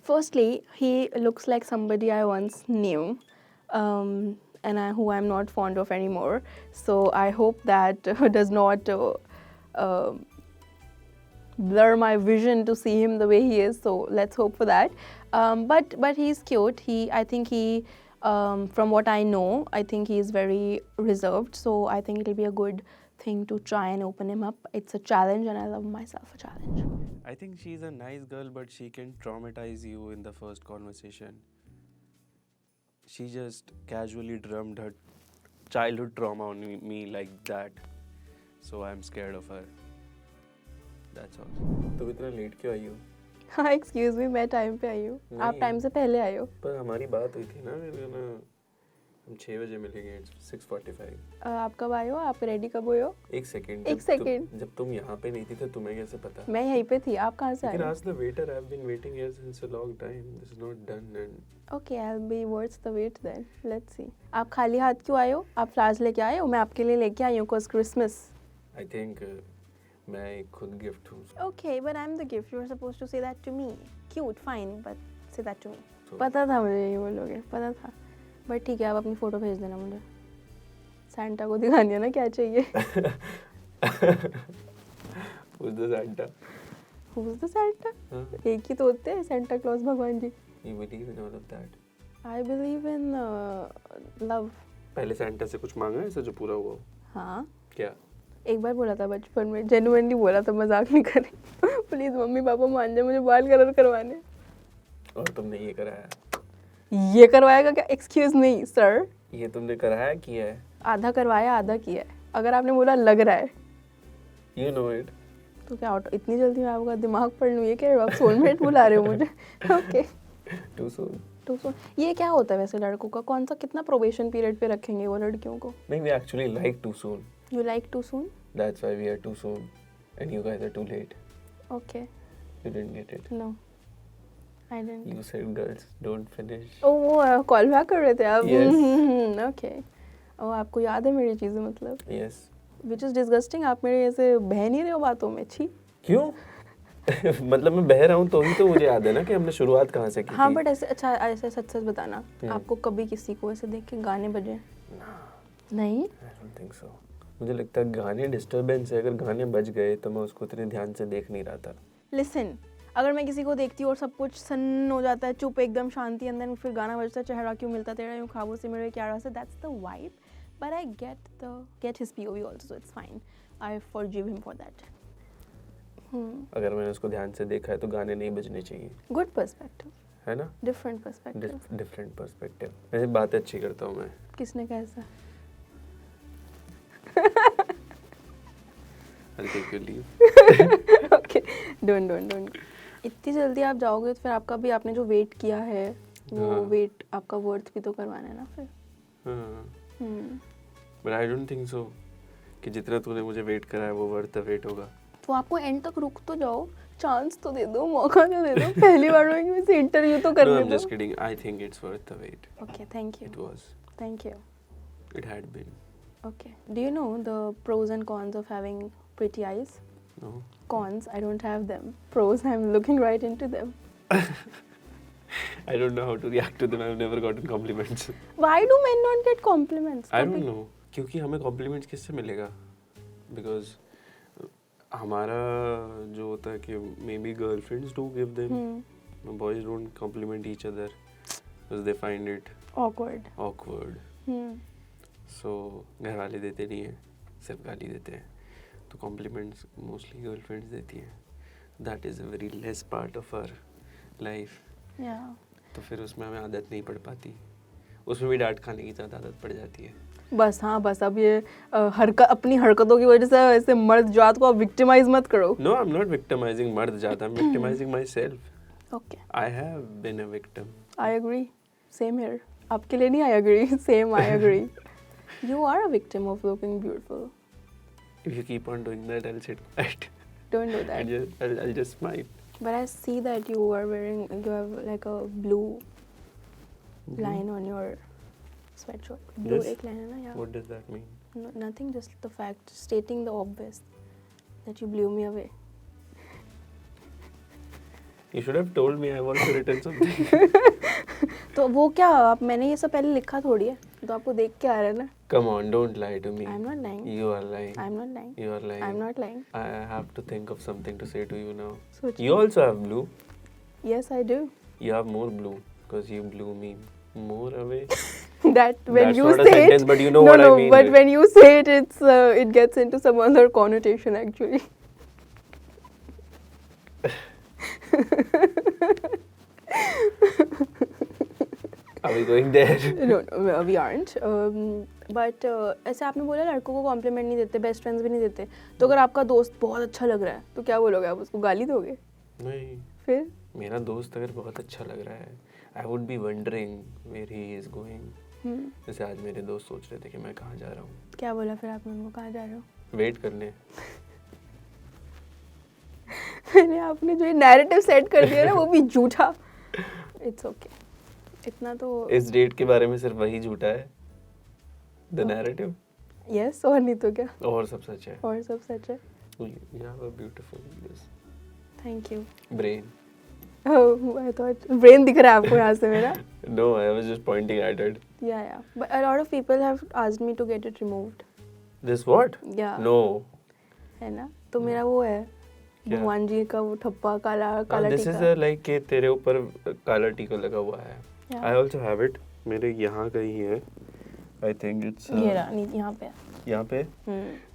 Firstly, he looks like somebody I once knew, who I'm not fond of anymore. So I hope that does not blur my vision to see him the way he is. So let's hope for that. But he's cute. I think he, from what I know, I think he's very reserved. So I think it'll be a good thing to try and open him up. It's a challenge, and I love myself a challenge. I think she's a nice girl, but she can traumatize you in the first conversation. She just casually drummed her childhood trauma on me like that. So I'm scared of her. That's all. तुम इतना late क्यों आई हो? हाँ excuse me, मैं time पे आई हूँ, आप नहीं। टाइम से पहले आए हो। पर हमारी बात हुई थी ना, हम 6 बजे मिलेंगे, 6:45। आप कब आए हो, आप रेडी कब हुए हो? एक सेकंड। जब तुम यहाँ पे नहीं थी तो तुम्हें कैसे पता? मैं यहीं पे थी, आप कहाँ से आए? Ask the waiter. I've been waiting here since a long time. This is not done and Okay, I'll be worth the wait then. Let's see. आप खाली हाथ क्यों आए हो? आप फ्लावर्स लेके आए हो? मैं आपके लिए लेके आई हूँ cause Christmas. I think मैं एक खुद गिफ्ट हूँ। Okay, but I'm the gift. You're supposed to say that to me. Cute, fine, but say that to me. So- पता था मुझे ये बोलोगे, पता था। बट ठीक है, आप अपनी फोटो भेज देना मुझे। सैंटा को दिखानी है ना क्या चाहिए। Who's the Santa? Who's the Santa? हाँ? एक ही तो होते हैं सेंटा क्लॉज भगवान जी। You believe in all of that? I believe in love. पहले सैंटा से कुछ मांगा है ऐसा जो पूरा हुआ हो? हाँ, क्या? एक बार बोला था बचपन में, जेन्युइनली बोला था, मजाक नहीं कर रही। प्लीज मम्मी पापा मान जाए, मुझे बाल कलर करवाने। और तुमने ये कराया? ये करवाएगा क्या? एक्सक्यूज मी सर, ये तुमने कराया किया है? आधा करवाया आधा किया है। अगर आपने बोला लग रहा है You know it. तो क्या ऑटो इतनी जल्दी मैं आपका दिमाग पढ़ लूँ? ये कह रहे हो आप? सोलमेट बुला रहे हो मुझे? Okay Too soon. तो सुन, ये क्या होता है वैसे लड़कों का? कौन सा कितना प्रोबेशन पीरियड पे रखेंगे वो लड़कियों को? नहीं, we actually like too soon. You like too soon? That's why we are too soon, and you guys are too late. Okay, You didn't get it. No I didn't. You said girls don't finish. Oh वो call back कर रहे थे आप? Yes. Okay. ओ आपको याद है मेरी चीज़ें मतलब? Yes. Which is disgusting. आप मेरे ऐसे बह नहीं रहे हो बातों में, छी। क्यों? मतलब मैं बह रहा हूँ तो ही तो मुझे याद है ना कि हमने शुरुआत कहाँ से की हाँ थी। बट ऐसे अच्छा, ऐसे सच सच बताना, आपको कभी किसी को ऐसे देख के गाने बजे? नहीं। I don't think so. मुझे लगता है गाने डिस्टर्बेंस है, अगर गाने बज गए तो मैं उसको इतने ध्यान से देख नहीं रहा था। लिसन, अगर मैं किसी को देखती हूँ और सब कुछ सन्न हो जाता है, चुप एकदम शांति, अंदर में फिर गाना बजता है, चेहरा क्यों मिलता तेरा यूं ख्वाबों से मेरे क्या से, that's the vibe. But I get his POV also, so it's fine, I forgive him for that. अगर मैंने उसको ध्यान से देखा है तो गाने नहीं बजने चाहिए, गुड पर्सपेक्टिव, है ना? Different perspective. Different perspective. वैसे बात अच्छी करता हूँ मैं। किसने कहा ऐसा? I'll take your leave. Okay, don't. इतनी जल्दी आप जाओगे तो फिर आपका भी, आपने जो वेट किया है वो हाँ। वेट आपका वर्थ भी तो करवाना है ना फिर। हाँ। But I don't think so कि जितना तूने मुझे वेट करा है वो वर्थ द वेट होगा। तो आपको एंड तक रुक तो जाओ, चांस तो दे दो, मौका तो दे दो। पहली बार में मुझे इंटरव्यू तो No, करने I'm दो। just kidding. I think it's worth the wait. Okay, thank you. It was. Thank you. It had been. Okay. Do you know the pros and cons of having pretty eyes? No. Cons, I don't have them. Pros, I'm looking right into them. I don't know how to react to them. I've never gotten compliments. Why do men not get compliments? I don't know. क्योंकि हमें compliments किससे मिलेगा? Because हमारा जो होता है कि maybe girlfriends do give them. Boys don't compliment each other because they find it Awkward. awkward. So घर वाले देते नहीं हैं, सिर्फ गाली देते हैं। तो compliments mostly girlfriends देती हैं. That is a very less part of our life. Yeah. तो फिर उसमें हमें आदत नहीं पड़ पाती, उसमें भी डांट खाने की ज़्यादा आदत पड़ जाती है। बस हाँ, बस अब ये अपनी हरकतों की वजह से ऐसे मर्द जात को आप विक्टिमाइज मत करो। No, I'm not victimizing मर्द जात, I'm victimizing myself. Okay. I have been a victim. I agree. Same here. आपके लिए नहीं I agree. Same I agree. You are a victim of looking beautiful. If you keep on doing that, I'll sit quiet. Don't do that. I'll just smile. But I see that you are wearing, you have like a blue line on your sweatshirt. Blue Yes. एक line है ना? Yeah. What does that mean? No, nothing, just the fact, stating the obvious that you blew me away. You should have told me. I've also written something. तो वो क्या आप मैंने ये सब पहले लिखा थोड़ी है, तो आपको देख के आ रहा है ना. Come on, don't lie to me. I'm not lying. You are lying. I'm not lying. You are lying. I'm not lying. I have to think of something to say to you now. सोचिए. You also have blue. Yes, I do. You have more blue because you blew me more away. That when That's you not a say sentence, it, but you know no, what no, I mean. but when you say it, it gets into some other connotation actually. Are we going there? No, we aren't. But ऐसे आपने बोला लड़कों को complement नहीं देते, best friends भी नहीं देते, तो अगर आपका दोस्त बहुत अच्छा लग रहा है तो क्या बोलोगे आप, उसको गाली दोगे? नहीं. फिर मेरा दोस्त अगर बहुत अच्छा लग रहा है, I would be wondering where he is going. जैसे आज मेरे दोस्त सोच रहे थे कि मैं कहाँ जा रहा हूँ. क्या बोला फिर आपने उनको, कहाँ जा रहे हो? वेट करने. मैंने आपने जो नैरेटिव सेट कर दिया ना वो भी झूठा. It's okay. इतना तो इस डेट के बारे में सिर्फ वही झूठा है. The narrative. यस, और नहीं तो क्या, और सब सच है. और सब सच है. You have a beautiful thank you. brain. I thought brain दिख रहा है आपको यहाँ से मेरा. No, I was just pointing at it. Yeah but a lot of people have asked me to get it removed. This what? या No. है ना, तो मेरा वो है क्या? भगवान जी का वो ठप्पा काला काला This is टीका. like कि तेरे ऊपर काला टीका लगा हुआ है. Yeah. I also have it. मेरे यहाँ कहीं है. I think it's ये रहा नी- यहाँ पे. यहाँ पे.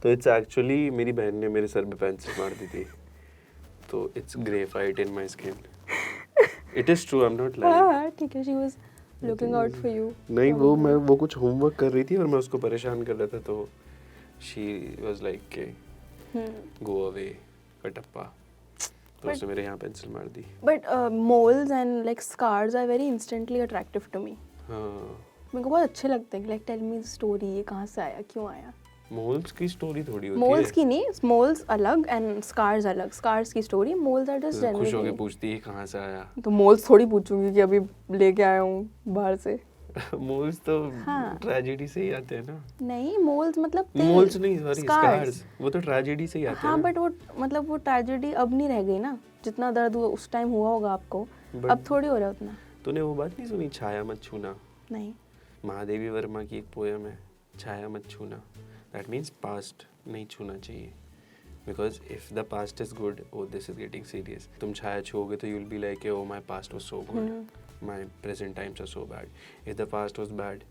तो it's actually मेरी बहन ने मेरे सर पे पेंसिल मार दी थी. तो it's graphite in my skin. It is true. I'm not lying. हाँ ठीक है. She was looking out for you. नहीं वो कुछ होमवर्क कर रही थी और मैं उसको परेशान कर रहा था, तो she was like के go away कटप्पा. तो उसने मेरे यहाँ पेंसिल मार दी. But moles and like scars are very instantly attractive to me. हाँ. मेरे को बहुत अच्छे लगते हैं. Like tell me the story, ये कहाँ से आया, क्यों आया? मोल्स की स्टोरी थोड़ी होती मोल्स है. की नहीं, मोल्स अलग एंड स्कार्स अलग. स्कार्स की स्टोरी, मोल्स आर जस्ट तो खुश होके जनरली. पूछती है कहाँ से आया. तो मोल्स थोड़ी पूछूंगी कि अभी लेके आया हूँ बाहर से. मोल्स तो हाँ. ट्रेजेडी से ही आते हैं ना. नहीं, मोल्स मतलब तिल. मोल्स नहीं, सॉरी, Scars. स्कार्स. वो तो ट्रेजेडी से ही आते हाँ हैं. बट वो मतलब वो ट्रेजेडी अब नहीं रह गई ना. जितना दर्द हुआ उस टाइम हुआ होगा आपको, But- अब थोड़ी हो रहा है उतना. तूने वो बात नहीं सुनी, छाया मत छूना. नहीं. महादेवी वर्मा की एक पोएम है, छाया मत छूना. दैट मीन्स पास्ट नहीं छूना चाहिए. Because if the past is good, oh this is getting serious. तुम छाया छूओगे तो you will be like oh my past was so good, my present times are so bad. If the past was bad,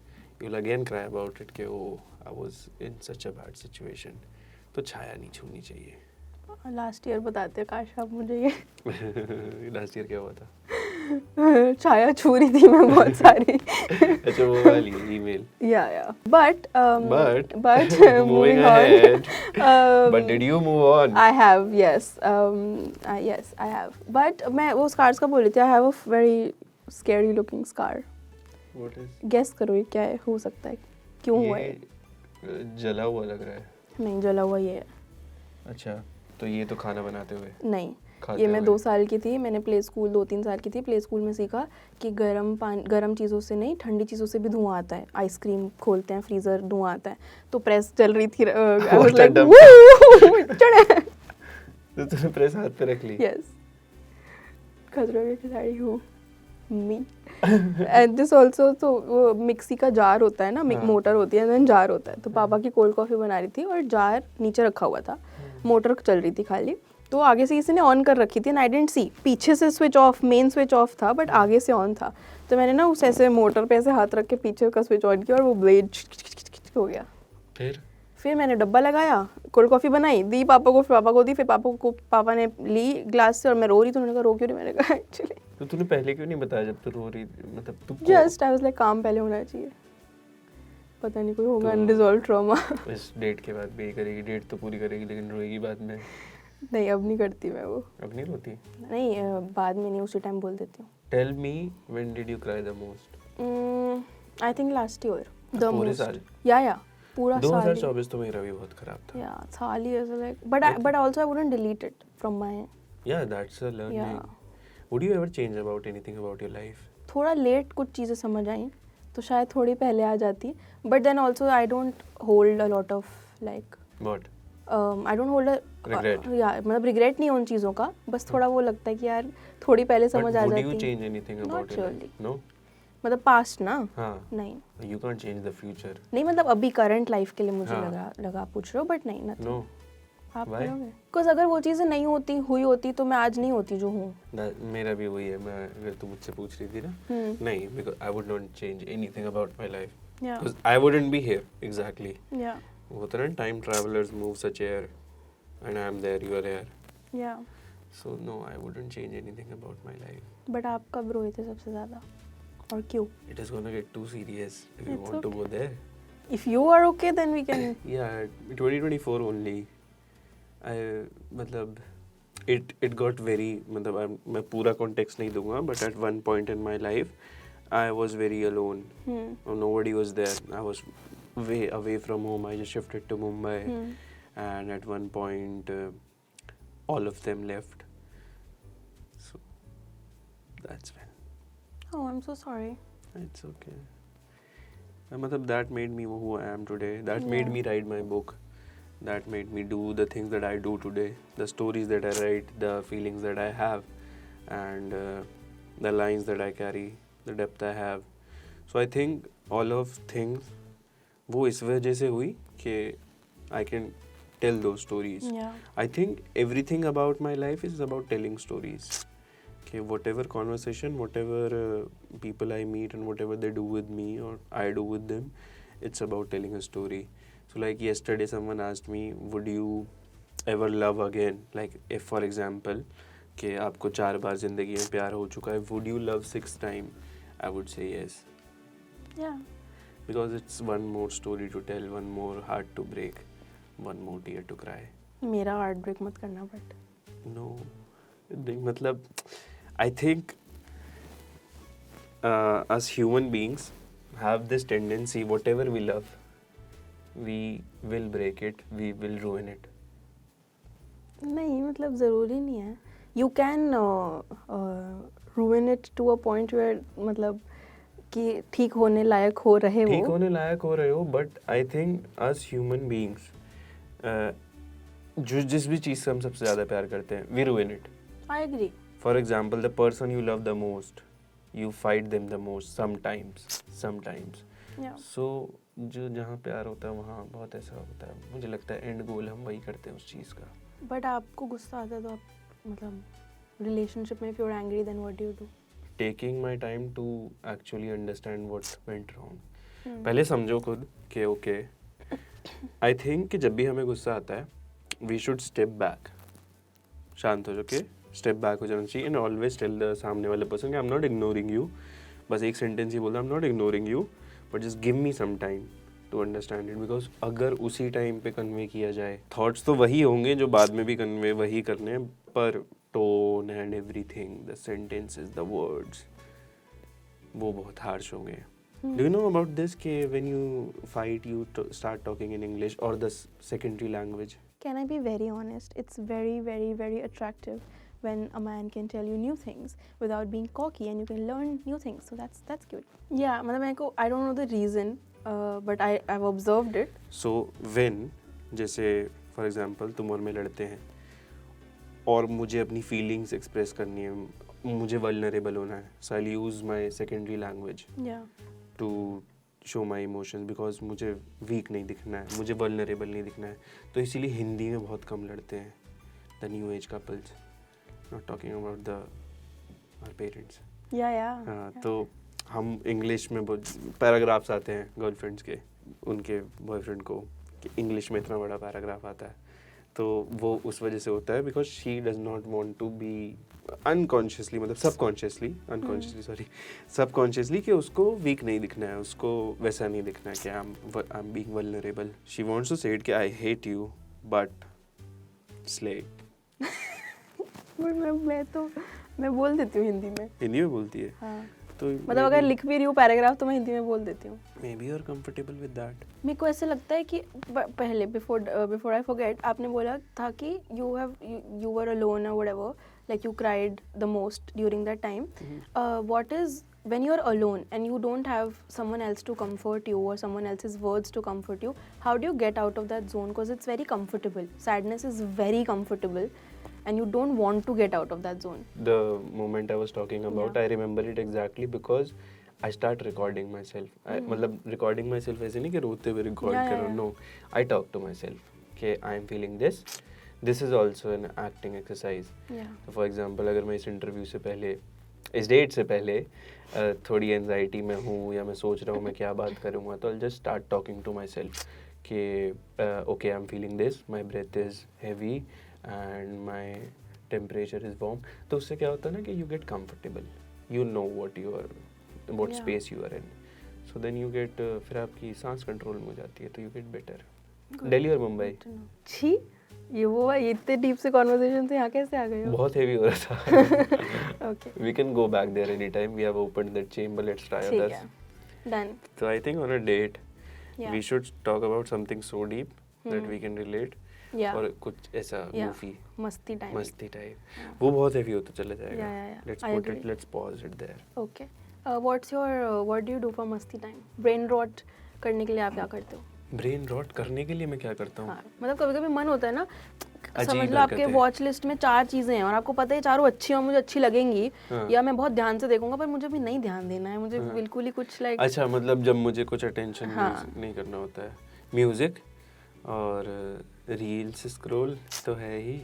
you will again cry about it कि oh I was in such a bad situation. तो छाया नहीं छूनी चाहिए. Last year बताते काश आप मुझे ये लास्ट ईयर क्या हुआ था? छाया छू रही थी मैं बहुत सारी. अच्छा वो वाली ईमेल. या but But moving moving on. ahead. But did you move on? I have, yes. Yes, I have. But मैं वो scars का बोल रही थी. I have a very scary looking scar. What is? Guess करो ये क्या है, हो सकता है, क्यों हुआ है? ये जला हुआ लग रहा है. नहीं, जला हुआ ये है. अच्छा, तो ये तो खाना बनाते हुए. नहीं, खाते ये मैं हुए. 2 साल की थी. मैंने प्ले स्कूल 2-3 साल की थी. प्ले स्कूल में सीखा कि गर्म चीज़ों से नहीं, ठंडी चीज़ों से भी धुआं आता है. आइसक्रीम खोलते हैं, फ्रीज़र, धुआं आता है. तो प्रेस चल रही थी. I was What a like, dumb- woo! चढ़े. तो तूने प्रेस हाथ पे रख ली. Yes. खतरों के खिलाड़ी हूँ मी. एंड दिस ऑल्सो, तो वो मिक्सी का जार होता है ना, हाँ. मोटर होती है, देन जार होता है. तो पापा की कोल्ड कॉफ़ी बना रही थी और जार नीचे रखा हुआ था. मोटर चल रही थी खाली. तो आगे से किसी ने ऑन कर रखी थी एंड आई डिडंट सी. पीछे से switch off, main switch off था, बट आगे से ऑन था. तो मैंने ना उस ऐसे मोटर पे ऐसे हाथ रख के पीछे का स्विच ऑन किया और वो ब्लेड हो गया. फिर मैंने डब्बा लगाया, कोल्ड कॉफ़ी बनाई, दी पापा को, फिर पापा को दी, फिर पापा ने ली ग्लास से और मैं रो रही. तो उन्होंने कहा रो क्यों रही? मैंने कहा एक्चुअली तो तूने पहले क्यों नहीं बताया जब तू रो रही, मतलब तू जस्ट आई वाज लाइक काम पहले होना चाहिए. पता नहीं कोई होगा तो- अनरिजॉल्व ट्रॉमा. इस डेट के बाद भी करेगी, डेट तो पूरी करेगी लेकिन रोएगी बाद में. नहीं, अब नहीं करती मैं वो. अब नहीं रोती. नहीं, बाद में नहीं, उसी टाइम बोल देती हूँ. Tell me when did you cry the most? I think last year the पूरे मोस्ट. साल? या पूरा साल. 2024 तो मेरा भी बहुत खराब था. या साल ही ऐसा like, but also I wouldn't delete it from my. Yeah, that's a learning. Yeah. Would you ever change about anything about your life? थोड़ा लेट कुछ चीज़ें समझ आई तो शायद थोड़ी पहले आ जाती. But then also I don't hold a lot of like What? I don't hold Regret. या मतलब रिग्रेट नहीं है उन चीज़ों का, बस थोड़ा वो लगता है कि यार थोड़ी पहले But समझ आ would जाती. you change anything about Not your really. life? No? मतलब पास्ट ना. हाँ. नहीं You can't change the future. नहीं मतलब अभी करंट लाइफ के लिए मुझे हाँ. लगा आप पूछ रहे हो, बट नहीं nothing. No. आप Why? करोगे बिकॉज अगर वो चीज़ें नहीं होती हुई होती तो मैं आज नहीं होती जो हूँ. मेरा भी वही है. मैं अगर तू मुझसे पूछ रही थी ना, नहीं, because I would not change anything about my life. या Because I wouldn't be here exactly. या होता है ना, time travelers move such air, and I am there, you are here. या So no, I wouldn't change anything about my life. But आप कब रोए थे सबसे ज़्यादा और क्यों? It is gonna get too serious if you It's want to go there. If you are okay then we can. Yeah, 2024 only. मतलब it got very, मतलब मैं पूरा context नहीं दूंगा, but at one point in my life I was very alone. Nobody was there. I was way away from home. I just shifted to Mumbai, and at one point all of them left. So that's when. Oh, I'm so sorry. It's okay. मतलब that made me who I am today. That made Yeah. me write my book. That made me do the things that I do today. The stories that I write, the feelings that I have, and the lines that I carry, the depth I have. So I think all of things वो इस वजह से हुई कि I can tell those stories. Yeah. I think everything about my life is about telling stories. Okay, whatever conversation, whatever people I meet and whatever they do with me or I do with them, it's about telling a story. So like yesterday someone asked me, would you ever love again? Like if for example, कि आपको 4 बार ज़िंदगी में प्यार हो चुका है, would you love 6th time? I would say yes. Yeah. Because it's one more story to tell, one more heart to break, one more tear to cry. मेरा heart break मत करना बट. No, मतलब I think us human beings have this tendency, whatever we love, we will break it, we will ruin it. नहीं मतलब ज़रूरी नहीं है. You can ruin it to a point where मतलब कि ठीक होने लायक हो रहे ठीक वो. होने लायक हो रहे हो, but I think us human beings, जो जिस भी चीज़ से हम सबसे ज़्यादा प्यार करते हैं, we ruin it. I agree. For example, the person you love the most, you fight them the most sometimes. Yeah. So जो जहाँ प्यार होता है वहाँ बहुत ऐसा होता है. मुझे लगता है एंड गोल हम वही करते हैं उस चीज़ का. बट आपको गुस्सा आता है तो आप मतलब रिलेशनशिप में if you're angry then what do you do? Taking my time to actually understand what went wrong. पहले समझो खुद कि ओके, आई थिंक कि जब भी हमें गुस्सा आता है वी शुड स्टेप बैक. शांत हो जाके स्टेप बैक हो जाना चाहिए एंड ऑलवेज टेल द सामने वाले पर्सन कि I am not ignoring you. बस एक सेंटेंस ही बोलता I am not ignoring you, but just give me some time to understand it. Because अगर उसी टाइम पे कन्वे किया जाए, थॉट्स तो वही होंगे जो बाद में भी कन्वे वही करने हैं, पर tone and everything, the sentences, the words, वो बहुत हार्श होंगे. Do you know about this कि when you fight you start talking in English or the secondary language? Can I be very honest? It's very, very, very attractive when a man can tell you new things without being cocky and you can learn new things. So that's cute. Yeah, मतलब मेरे को I don't know the reason, but I've observed it. So when जैसे for example तुम और मैं लड़ते हैं और मुझे अपनी feelings express करनी है, मुझे vulnerable होना है, so I'll use my secondary language. Yeah. To show my emotions because मुझे weak नहीं दिखना है, मुझे vulnerable नहीं दिखना है. तो इसीलिए हिंदी में बहुत कम लड़ते हैं the new age couples, not talking about our parents. Yeah. हाँ, तो हम इंग्लिश में पैराग्राफ्स आते हैं गर्लफ्रेंड्स के, उनके बॉयफ्रेंड को कि इंग्लिश में इतना बड़ा पैराग्राफ आता है. तो वो उस वजह से होता है because she does not want to be unconsciously, मतलब सबकॉन्शियसली कि उसको वीक नहीं दिखना है, उसको वैसा नहीं दिखना है कि I am being vulnerable. She wants to say it कि I hate you but slay. मैं बोल देती हूँ हिंदी में बोलती है. हाँ. तो मतलब अगर लिख भी रही हूँ पैराग्राफ तो मैं हिंदी में बोल देती हूँ. Maybe you are comfortable with that. मेरे को ऐसे लगता है कि पहले बिफोर आई फॉरगेट आपने बोला था कि यू वर अलोन और whatever, like you cried the most during that time. What is when you're alone and you don't have someone else to comfort you or someone else's words to comfort you, how do you get out of that zone? Because it's very comfortable. Sadness is very comfortable and you don't want to get out of that zone. The moment I was talking about, Yeah. I remember it exactly because I start recording myself. मतलब recording myself ऐसे नहीं कि रोते हुए record Yeah, करो. yeah, yeah. No, I talk to myself. कि I am feeling this. This is also an acting exercise. Yeah. So for example, अगर मैं इस interview से पहले, इस डेट से पहले थोड़ी एंजाइटी में हूँ या मैं सोच रहा हूँ मैं क्या बात करूँगा, तो I'll just start talking to myself कि okay, I'm feeling this, my breath is heavy and my temperature is warm. तो उससे क्या होता है ना कि you get comfortable, you know what Yeah. space you are in, so then you get फिर आपकी सांस कंट्रोल में हो जाती है, तो you get better. दिल्ली और मुंबई Good to know. छी, ये इतने डीप से कॉन्वर्सेशन से यहाँ कैसे आ गए हो? बहुत हेवी हो रहा था. Okay. We can go back there anytime. We have opened that chamber. Let's try ठीक others. है. Done. So I think on a date, Yeah. we should talk about something so deep that Hmm. we can relate. Yeah. और कुछ ऐसा Yeah. goofy, मस्ती time. मस्ती type. वो बहुत heavy होता चला जाएगा. Yeah. Let's I put it. agree. Let's pause it there. Okay. What do you do for मस्ती टाइम? Brain rot करने के लिए आप क्या करते हो? Brain rot करने के लिए मैं क्या करता हूँ? हाँ, मतलब कभी-कभी मन होता है ना, अजीब समझ लो आपके हरकतें। वॉच लिस्ट में 4 चीजें हैं और आपको पता है 4 अच्छी और मुझे अच्छी लगेंगी, हाँ। या मैं बहुत ध्यान से देखूंगा, पर मुझे भी नहीं ध्यान देना है, मुझे हाँ। बिल्कुल ही कुछ लाइक. अच्छा, मतलब जब मुझे कुछ अटेंशन हाँ। नहीं करना होता है, म्यूजिक और रील्स स्क्रॉल तो है ही,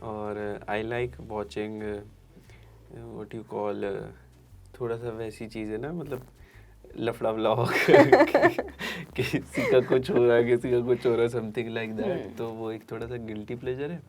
और I like watching what you call, थोड़ा सा वैसी चीज़ है ना, मतलब लफड़ा व्लॉग किसी का कुछ हो रहा है, किसी का कुछ हो रहा है, समथिंग लाइक दैट. तो वो एक थोड़ा सा गिल्टी प्लेजर है.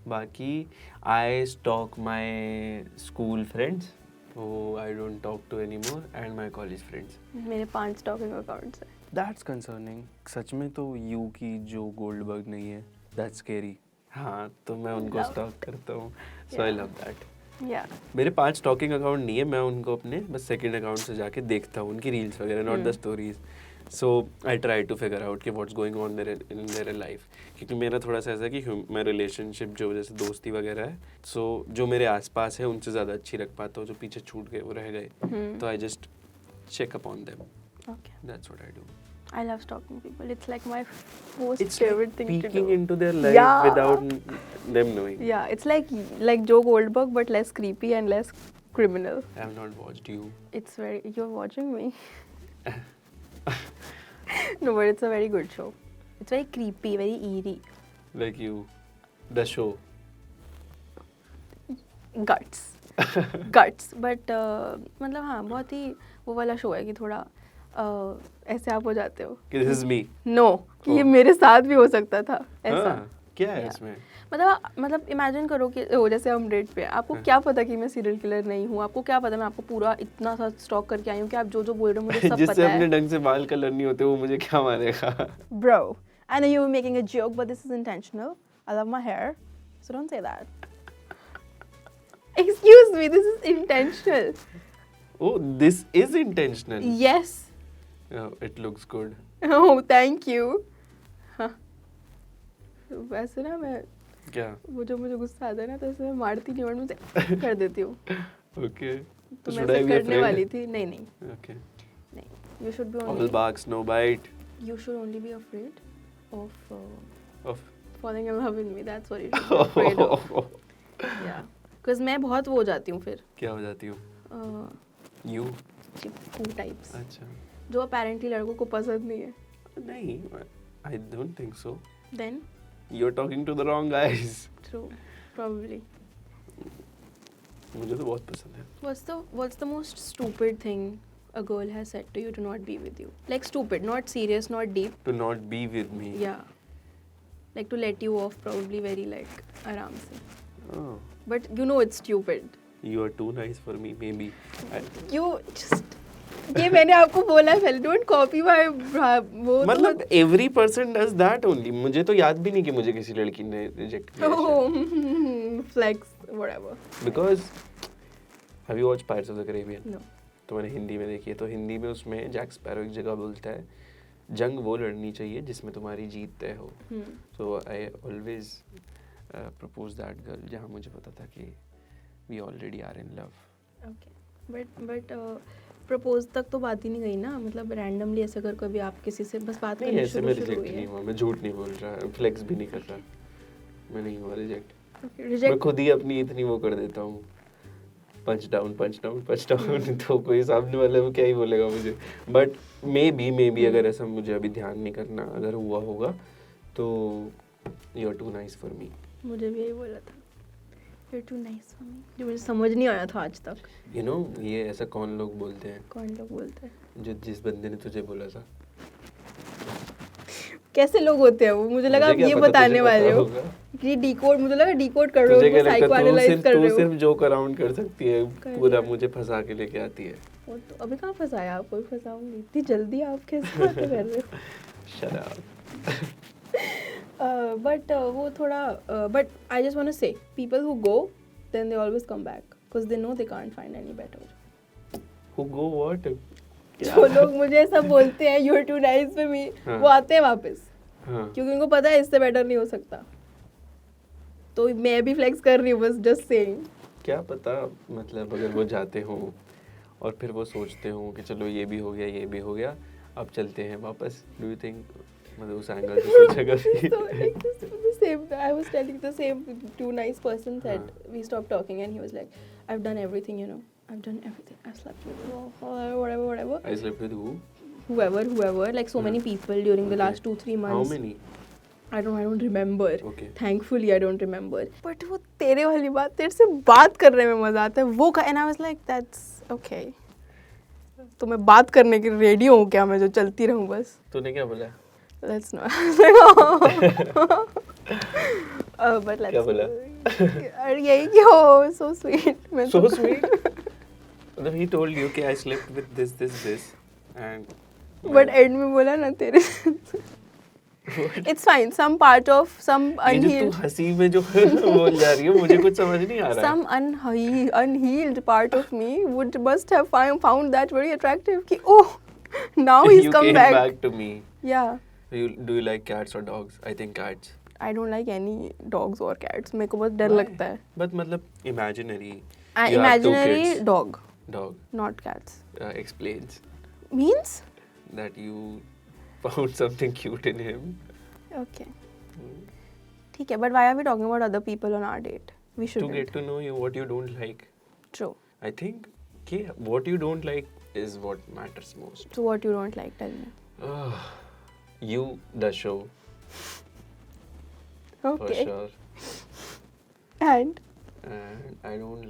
बाकी I stalk my school friends, who I don't talk to anymore, and my college friends. मेरे 5 स्टॉकिंग अकाउंट्स हैं. That's concerning. सच में तो यू की जो गोल्डबर्ग नहीं है, that's scary. हाँ, तो मैं उनको Love. स्टॉक करता हूँ, so I Yeah. love that. या मेरे 5 स्टॉकिंग अकाउंट नहीं है, मैं उनको अपने बस सेकंड अकाउंट से जाके देखता हूँ उनकी रील्स वगैरह, not the stories. So I try to figure out कि what's going on in their life, क्योंकि मेरा थोड़ा सा ऐसा है कि मैं रिलेशनशिप जो जैसे दोस्ती वगैरह है, सो जो मेरे आसपास है उनसे ज़्यादा अच्छी रख पाता हूँ, जो पीछे छूट गए वो रह गए, तो I just check up on them. Okay. That's what I do. I love stalking people. It's like my most It's favorite like thing to peeking do. into their life Yeah. without them knowing. Yeah, it's like Joe Goldberg but less creepy and less criminal. I have not watched you. It's very. You're watching me. No, but it's a very good show. It's very creepy, very eerie. Like you, the show. Guts. Guts. But मतलब हाँ, बहुत ही वो वाला show है कि थोड़ा ऐसे आप हो जाते हो. This is me. No, कि ये Oh. मेरे साथ भी हो सकता था ऐसा. हाँ, क्या है Yeah. इसमें? मतलब इमेजिन करो कि जैसे हम डेट पे हैं, आपको क्या पता कि मैं सीरियल किलर नहीं हूँ, आपको क्या पता मैं आपको पूरा इतना सा स्टॉक करके आई हूँ कि आप जो जो बोल रहे हो मुझे सब जिससे पता अपने है. ढंग से बाल कलर नहीं होते वो मुझे क्या मारेगा? Bro, I know you were making a joke, but this is intentional. I love my hair, so don't say that. Excuse me, this is intentional. Oh, this is intentional. Yes. Oh, it looks good. Oh, thank you. हाँ. वैसे ना मैं क्या? वो जो मुझे गुस्सा आता है ना, तो ऐसे मैं मारती नहीं और मुझे कर देती हूँ. Okay. तो मैं should I ऐसे be करने afraid? वाली थी. नहीं. Okay. You should be All only. barks, no bite. You should only be afraid of Of. falling in love with me. That's what you should be afraid of. Yeah. Because मैं बहुत वो हो जाती हूँ फिर. क्या हो जाती हूँ? You? Chipko types. अच्छा. जो अपेरेंटली लड़कों को पसंद नहीं है. नहीं, I don't think so. Then You're talking to the wrong guys. true, probably. मुझे तो बहुत पसंद है. What's the most stupid thing a girl has said to you to not be with you? Like stupid, not serious, not deep. To not be with me. Yeah. Like to let you off, probably very like आराम से. Oh. But you know it's stupid. You are too nice for me, maybe. You just ये मैंने आपको बोला है पहले. Don't copy my वो. मतलब every person does that only. मुझे तो याद भी नहीं कि मुझे किसी लड़की ने रिजेक्ट किया है. Oh, flex, whatever. Because have you watched Pirates of the Caribbean? No. तो मैंने हिंदी में देखी है. तो हिंदी में उसमें जैक स्पैरो एक जगह बोलता है, जंग वो लड़नी चाहिए जिसमें तुम्हारी जीत तय हो. So I always propose that girl जहाँ मुझे पता था कि we already are in love. Okay. But propose तक तो बात ही नहीं गई ना, मतलब रैंडमली ऐसे कर कभी आप किसी से बस बात नहीं करनी ऐसे मैं शुरू रिजेक्ट हुई नहीं है। हुआ, मैं झूठ नहीं बोल रहा, फ्लेक्स भी नहीं कर रहा, मैं नहीं हुआ रिजेक्ट। मैं रिजेक्ट खुद ही अपनी इतनी वो कर देता हूँ, punch down punch down punch down, तो कोई सामने वाला वो क्या ही बोलेगा मुझे। बट मे बी अगर ऐसा मुझे अभी ध्यान नहीं करना, अगर हुआ होगा तो you are too nice for me. मुझे भी यही बोला था, you're too nice for me, जो मुझे समझ नहीं आया था आज तक। यू नो ये ऐसा कौन लोग बोलते हैं, कौन लोग बोलते हैं? जो जिस बंदे ने तुझे बोला था। कैसे लोग होते हैं वो, मुझे लगा आप मुझे क्या ये पता, बताने तुझे वाले पता हो होगा। कि डिकोड, मुझे लगा डिकोड कर रहे हो, तुझे क्या उनको लगता साइको है, एनालाइज कर रहे तू हो। सिर्फ जोक अराउंड कर सकती है, कर पूरा लिया। मुझे फंसा के लेके आती है। वो तो अभी कहाँ फंसाया आपको, भी फंसाऊंगी इतनी जल्दी, आप कैसे बातें कर रहे हो? शराब। बट वो थोड़ा but I just want to say people who go then they always come back because they know they can't find any better. Who go what? जो लोग मुझे ऐसा बोलते हैं you are too nice for me, हाँ। वो आते हैं वापस, हाँ। क्योंकि उनको पता है इससे बेटर नहीं हो सकता। तो मैं भी फ्लेक्स कर रही हूँ, बस जस्ट सेइंग। क्या पता, मतलब अगर वो जाते हों और फिर वो सोचते हों कि चलो ये भी हो गया ये भी हो गया, अब चलते हैं वापस, डू यू थिंक मतलब उस एंगल से सोचेगा भी? So like the same, I was telling the same, two nice person said we stopped talking and he was like, I've done everything, you know, I've done everything, I've slept with whatever, I slept with who? whoever, like so many people during the Okay. last 2-3 How months. many? I don't remember. Okay. Thankfully I don't remember. But वो तेरे वाली बात, तेरे से बात करने में मजा आता है वो का, and I was like that's okay. तो मैं बात करने की रेडी हूँ क्या, मैं जो चलती रहूँ बस? तूने क्या बोला? Let's not. But let's. क्या बोला? अरे यही क्यों? So sweet. मैं So तो- sweet. मतलब he told you कि I slept with this and. But end में बोला ना तेरे से। It's fine. Some part of some ये जो तू unhealed, हंसी में जो बोल जा रही है मुझे कुछ समझ नहीं आ रहा है। some unhealed part of me must have found that very attractive. कि oh, now he's You come came back. back to me. Yeah. Do you like cats or dogs? I think cats. I don't like any dogs or cats. मेरे को बहुत डर Why? लगता है. But मतलब imaginary. You have two Imaginary kids. dog, Dog not cats. explains Means? that you found something cute in him. Okay. ठीक है, but why are we talking about other people on our date? We To shouldn't. get to know you, what you don't like. True. I think कि what you don't like is what matters most. So what you don't like, tell me. You, the show, for Okay. sure. And And I don't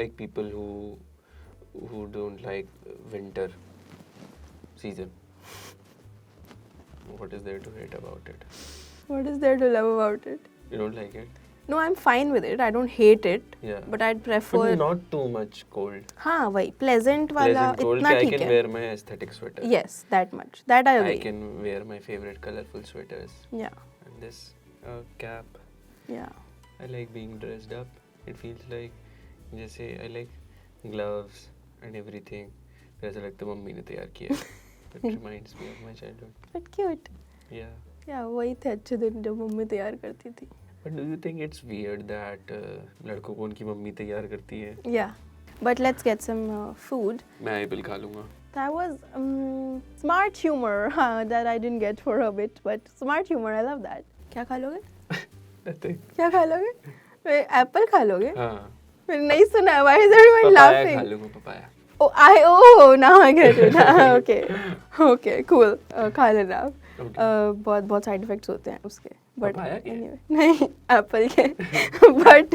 like people who don't like winter season. What is there to hate about it? what is there to love about it? You don't like it? No, I'm fine with it. I don't hate it. Yeah. But I'd prefer. But not too much cold. हाँ वही pleasant वाला Pleasant cold. इतना I ठीक can है. wear my aesthetic sweater. Yes, that much. That I I agree. can wear my favorite colorful sweaters. Yeah, And this cap. yeah. I like being dressed up. It feels like जैसे I like gloves and everything. ऐसा लगता है mummy ने तैयार किया है. It reminds me of my childhood. But cute. Yeah. Yeah, वही थे अच्छे दिन जब मम्मी तैयार करती थी. But do you think it's weird that लड़कों को उनकी मम्मी तैयार करती है? Yeah. But let's get some food. मैं एप्पल खा लूँगा. That was smart humor that I didn't get for a bit, but smart humor, I love that. क्या खा लोगे? Nothing. क्या खा लोगे? एप्पल खा लोगे? हाँ. मैंने नहीं सुना. Why is everyone पपाया खा laughing? लूँगा papaya. Oh, now I get it. Okay, cool. खा लेना आप. Okay. बहुत साइड इफेक्ट्स होते हैं उसके. But पपाया के? anyway, नहीं एप्पल के. But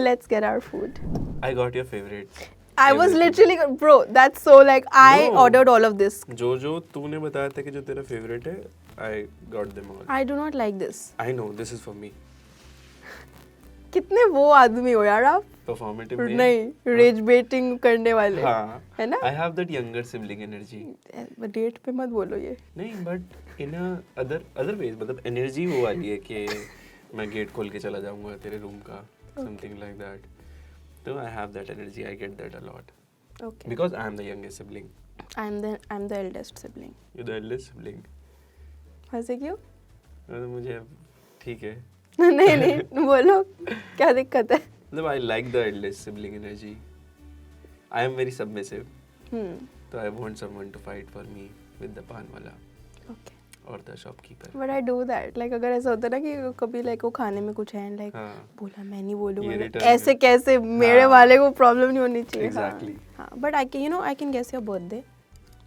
let's get our food. I got your favorites. I was Everything. literally, bro, that's so like, I No. ordered all of this. जो तूने बताया था कि जो तेरा favorite है, I got them all. I do not like this. I know this is for me. कितने वो आदमी हो यार आप. Performative name. नहीं, rage baiting करने वाले. हाँ. है ना? I have that younger sibling energy. Date पे मत बोलो ये. नहीं but in a other ways मतलब energy वो वाली है कि मैं गेट खोल के चला जाऊंगा तेरे रूम का, something like that. So I have that energy. I get that a lot. Okay. Because I am the youngest sibling. I'm the eldest sibling. You're the eldest sibling. हंसे क्यों? तो मुझे अब ठीक है. नहीं बोलो क्या दिक्कत है. मतलब I like the eldest sibling energy. I am very submissive. So I want someone to fight for me with the pan wala Okay. or the shopkeeper. But I do that. Like अगर ऐसा होता है ना कि कभी like वो खाने में कुछ है like हाँ. बोला मैं नहीं बोलूँगा ये ना, return ऐसे में. कैसे मेरे हाँ. वाले को प्रॉब्लम नहीं होनी चाहिए. Exactly. हाँ. But I can, you know, I can guess your birthday.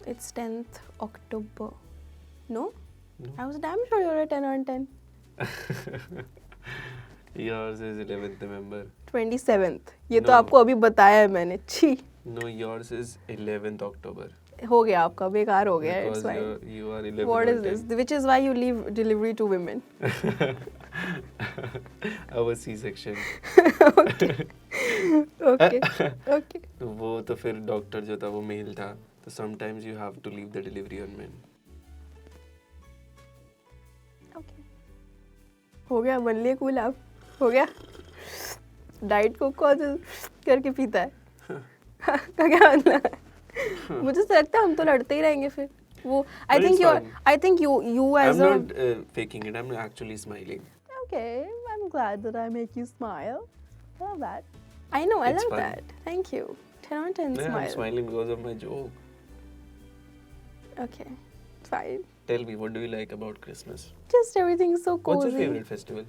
It's 10th October. No? No. I was damn sure you're a 10 on 10. Yours is 11th November. 27th. ये तो No. आपको अभी बताया है मैंने. छी. No, yours is 11th October. हो गया आपका, बेकार हो गया. Because It's fine. you are 11 What on is this? 10. Which is why you leave delivery to women. Our C-section. Okay. Okay. तो वो तो फिर डॉक्टर जो था वो मेल था, तो sometimes you have to leave the delivery on men. Okay. हो गया, बन लिए कूल आप. हो गया. डाइट को कौन करके पीता है? का क्या मतलब है? मुझे तो लगता है हम तो लड़ते ही रहेंगे फिर. वो I But think it's you're fun. I think you as I'm a not faking it. I'm actually smiling. okay. I'm glad that I make you smile. Love that. I know. I It's love fun. that. Thank you. 10 on 10 Yeah, I'm smile. smiling because of my joke. Okay. Fine. Tell me, what do you like about Christmas? Just everything is so cozy. What's your favorite festival?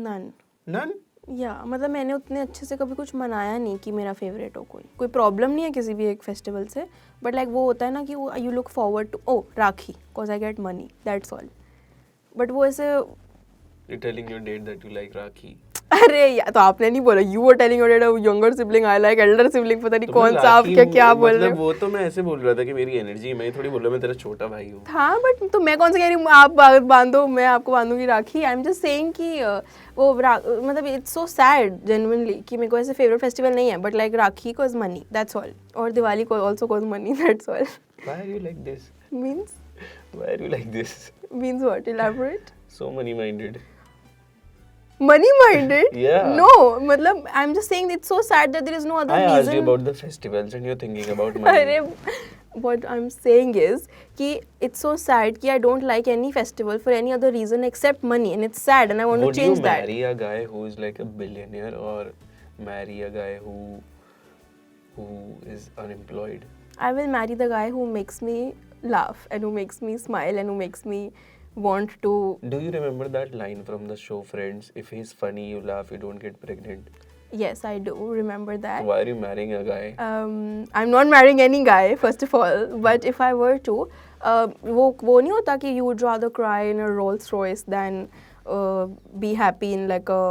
None. None? या मतलब मैंने उतने अच्छे से कभी कुछ मनाया नहीं कि मेरा फेवरेट हो. कोई प्रॉब्लम नहीं है किसी भी एक फेस्टिवल से, बट लाइक वो होता है ना कि वो you look forward to oh Rakhi because I get money, that's all. But वो ऐसे You're telling your date that you like Rakhi. अरे यार तो आपने नहीं बोला. You were telling your dad younger sibling, I like Elder sibling. पता नहीं तो कौन मैं सा आप राखी क्या बोल रहे मतलब हो. वो तो मैं ऐसे बोल रहा था कि मेरी एनर्जी, मैं थोड़ी बोल रहा मैं तेरा छोटा भाई हूँ. हाँ बट तो मैं कौन सा कह रही हूँ आप बांधो, मैं आपको बांधूंगी राखी. आई एम जस्ट सेइंग कि वो मतलब इट्स सो सैड जेन्युइनली कि मेरे को ऐसे फेवरेट फेस्टिवल नहीं है, but like rakhi cause money, that's all. और दिवाली को also cause money, that's all. Why are you like this? Means Why are you like this? Means what? Elaborate. So money-minded. Money minded? Yeah. No, मतलब I'm just saying it's so sad that there is no other I reason. asked you about the festivals and you're thinking about money. अरे what I'm saying is कि it's so sad कि I don't like any festival for any other reason except money, and it's sad and I want Would to change you that. marry a guy who is like a billionaire or marry a guy who is unemployed? I will marry the guy who makes me laugh and who makes me smile and who makes me want to. Do you remember that line from the show Friends? If he's funny, you laugh, you don't get pregnant. Yes, I do remember that. Why are you marrying a guy? I'm not marrying any guy, first of all. But if I were to, वो नहीं होता कि you would rather cry in a Rolls Royce than be happy in like a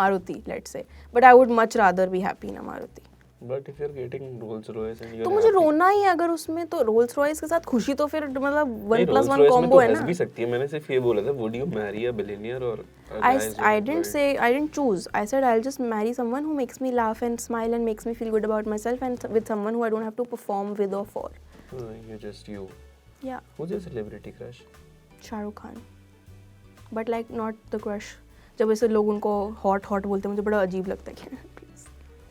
Maruti, let's say. But I would much rather be happy in a Maruti. But if you're getting Rolls Royce and you're तो मुझे happy, रोना ही है अगर उसमें, तो Rolls Royce के साथ खुशी तो फिर मतलब नहीं, 1+1 Rolls Royce में कॉम्बो तो है हंस ना. भी सकती है. मैंने सिर्फ ये बोला था, would you marry a billionaire or a I, guy who's I didn't unemployed? say, I didn't choose. I said I'll just marry someone who makes me laugh and smile and makes me feel good about myself, and with someone who I don't have to perform with or for. You're just you. Yeah, Who's your celebrity crush? Shah Rukh Khan. But like not the crush. जब ऐसे लोग उनको hot बोलते हैं मुझे बड़ा अजीब लगता है कि प्लीज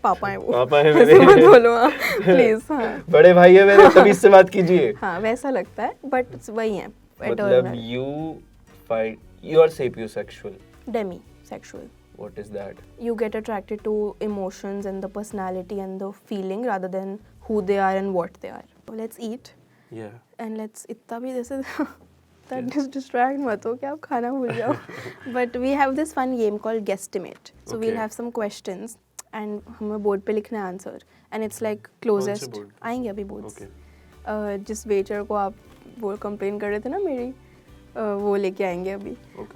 पापा हैं वो. पापा है ऐसे मेरे. मत बोलो हाँ प्लीज. हाँ बड़े भाई है मेरे, तभी इससे बात कीजिए. हाँ वैसा लगता है, बट वही है. मतलब you are sapiosexual. Demi sexual. What is that? You get attracted to emotions and the personality and the feeling rather than who they are and what they are. So let's eat Yeah. and let's इतना भी जैसे that just distract मत हो कि आप खाना भूल जाओ. But we have this fun game called Guesstimate. So we'll Okay. have some questions and हमें बोर्ड पे लिखना है answer, and it's like closest. board? आएंगे अभी बोर्ड्स. Okay. जिस वेटर को आप वो कंप्लेन कर रहे थे ना मेरी, वो लेके आएंगे अभी. Okay.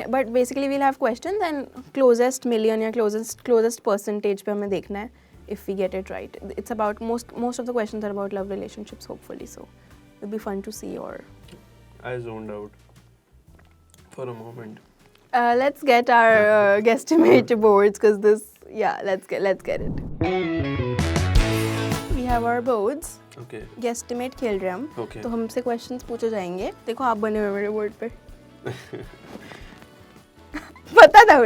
But basically we'll have questions and closest million या क्लोजेस्ट परसेंटेज पे हमें देखना है if we get it right. It's about most of the questions are about love relationships hopefully, so it'll be fun to see your. I zoned out for a moment. Let's get our guesstimate boards because this, yeah, let's get it. We have our boards. Okay. Guesstimate खेल रहे हैं हम. Okay. तो हमसे questions पूछे जाएंगे. देखो आप बने हुए मेरे बोर्ड पे. पता था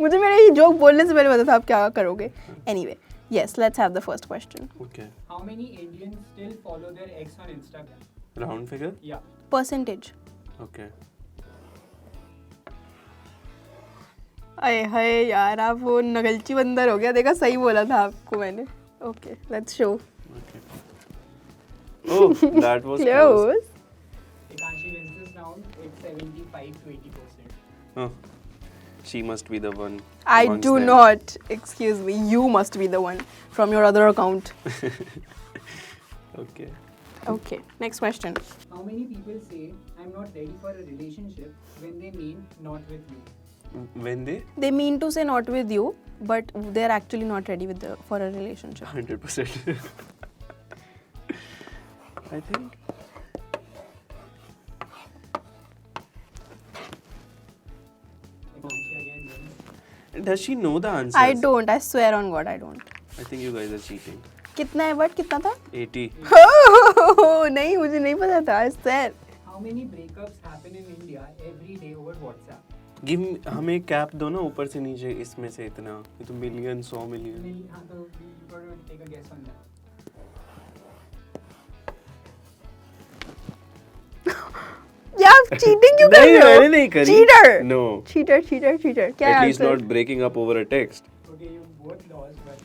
मुझे मेरे ये जोक बोलने से पहले पता था आप क्या करोगे. Anyway, yes, let's have the first question. Okay. How many Indians still follow their ex on Instagram? Round figure? Yeah. Percentage. Okay. अरे हाय यार, आप वो नगलची बंदर हो गया, देखा सही बोला था आपको मैंने. Okay, let's show. Okay. Oh, that was close. Close. Hikanshi wins this round. It's 75 to 80%. Oh, she must be the one. I amongst do them. not. Excuse me. You must be the one from your other account. Okay. Okay. Next question. How many people say I'm not ready for a relationship when they mean not with you? When they They mean to say not with you, but they're actually not ready with for a relationship. 100%. I think. Hikanshi again wins. Does she know the answers? I don't. I swear on God, I don't. I think you guys are cheating. कितना है but कितना था? 80. नहीं, मुझे नहीं पता था. I swear. How many breakups happen in India every day over WhatsApp? Give me, हमें कैप दो ना ऊपर से नीचे इसमें से इतना. ये तो मिलियन 100 मिलियन. हाँ तो you got to take a guess on that. यार चीटिंग क्यों कर नहीं, रहे हो? मैंने नहीं करी. Cheater. No. Cheater, cheater, cheater. क्या At है least answer? not breaking up over a text. Okay, you both lost, but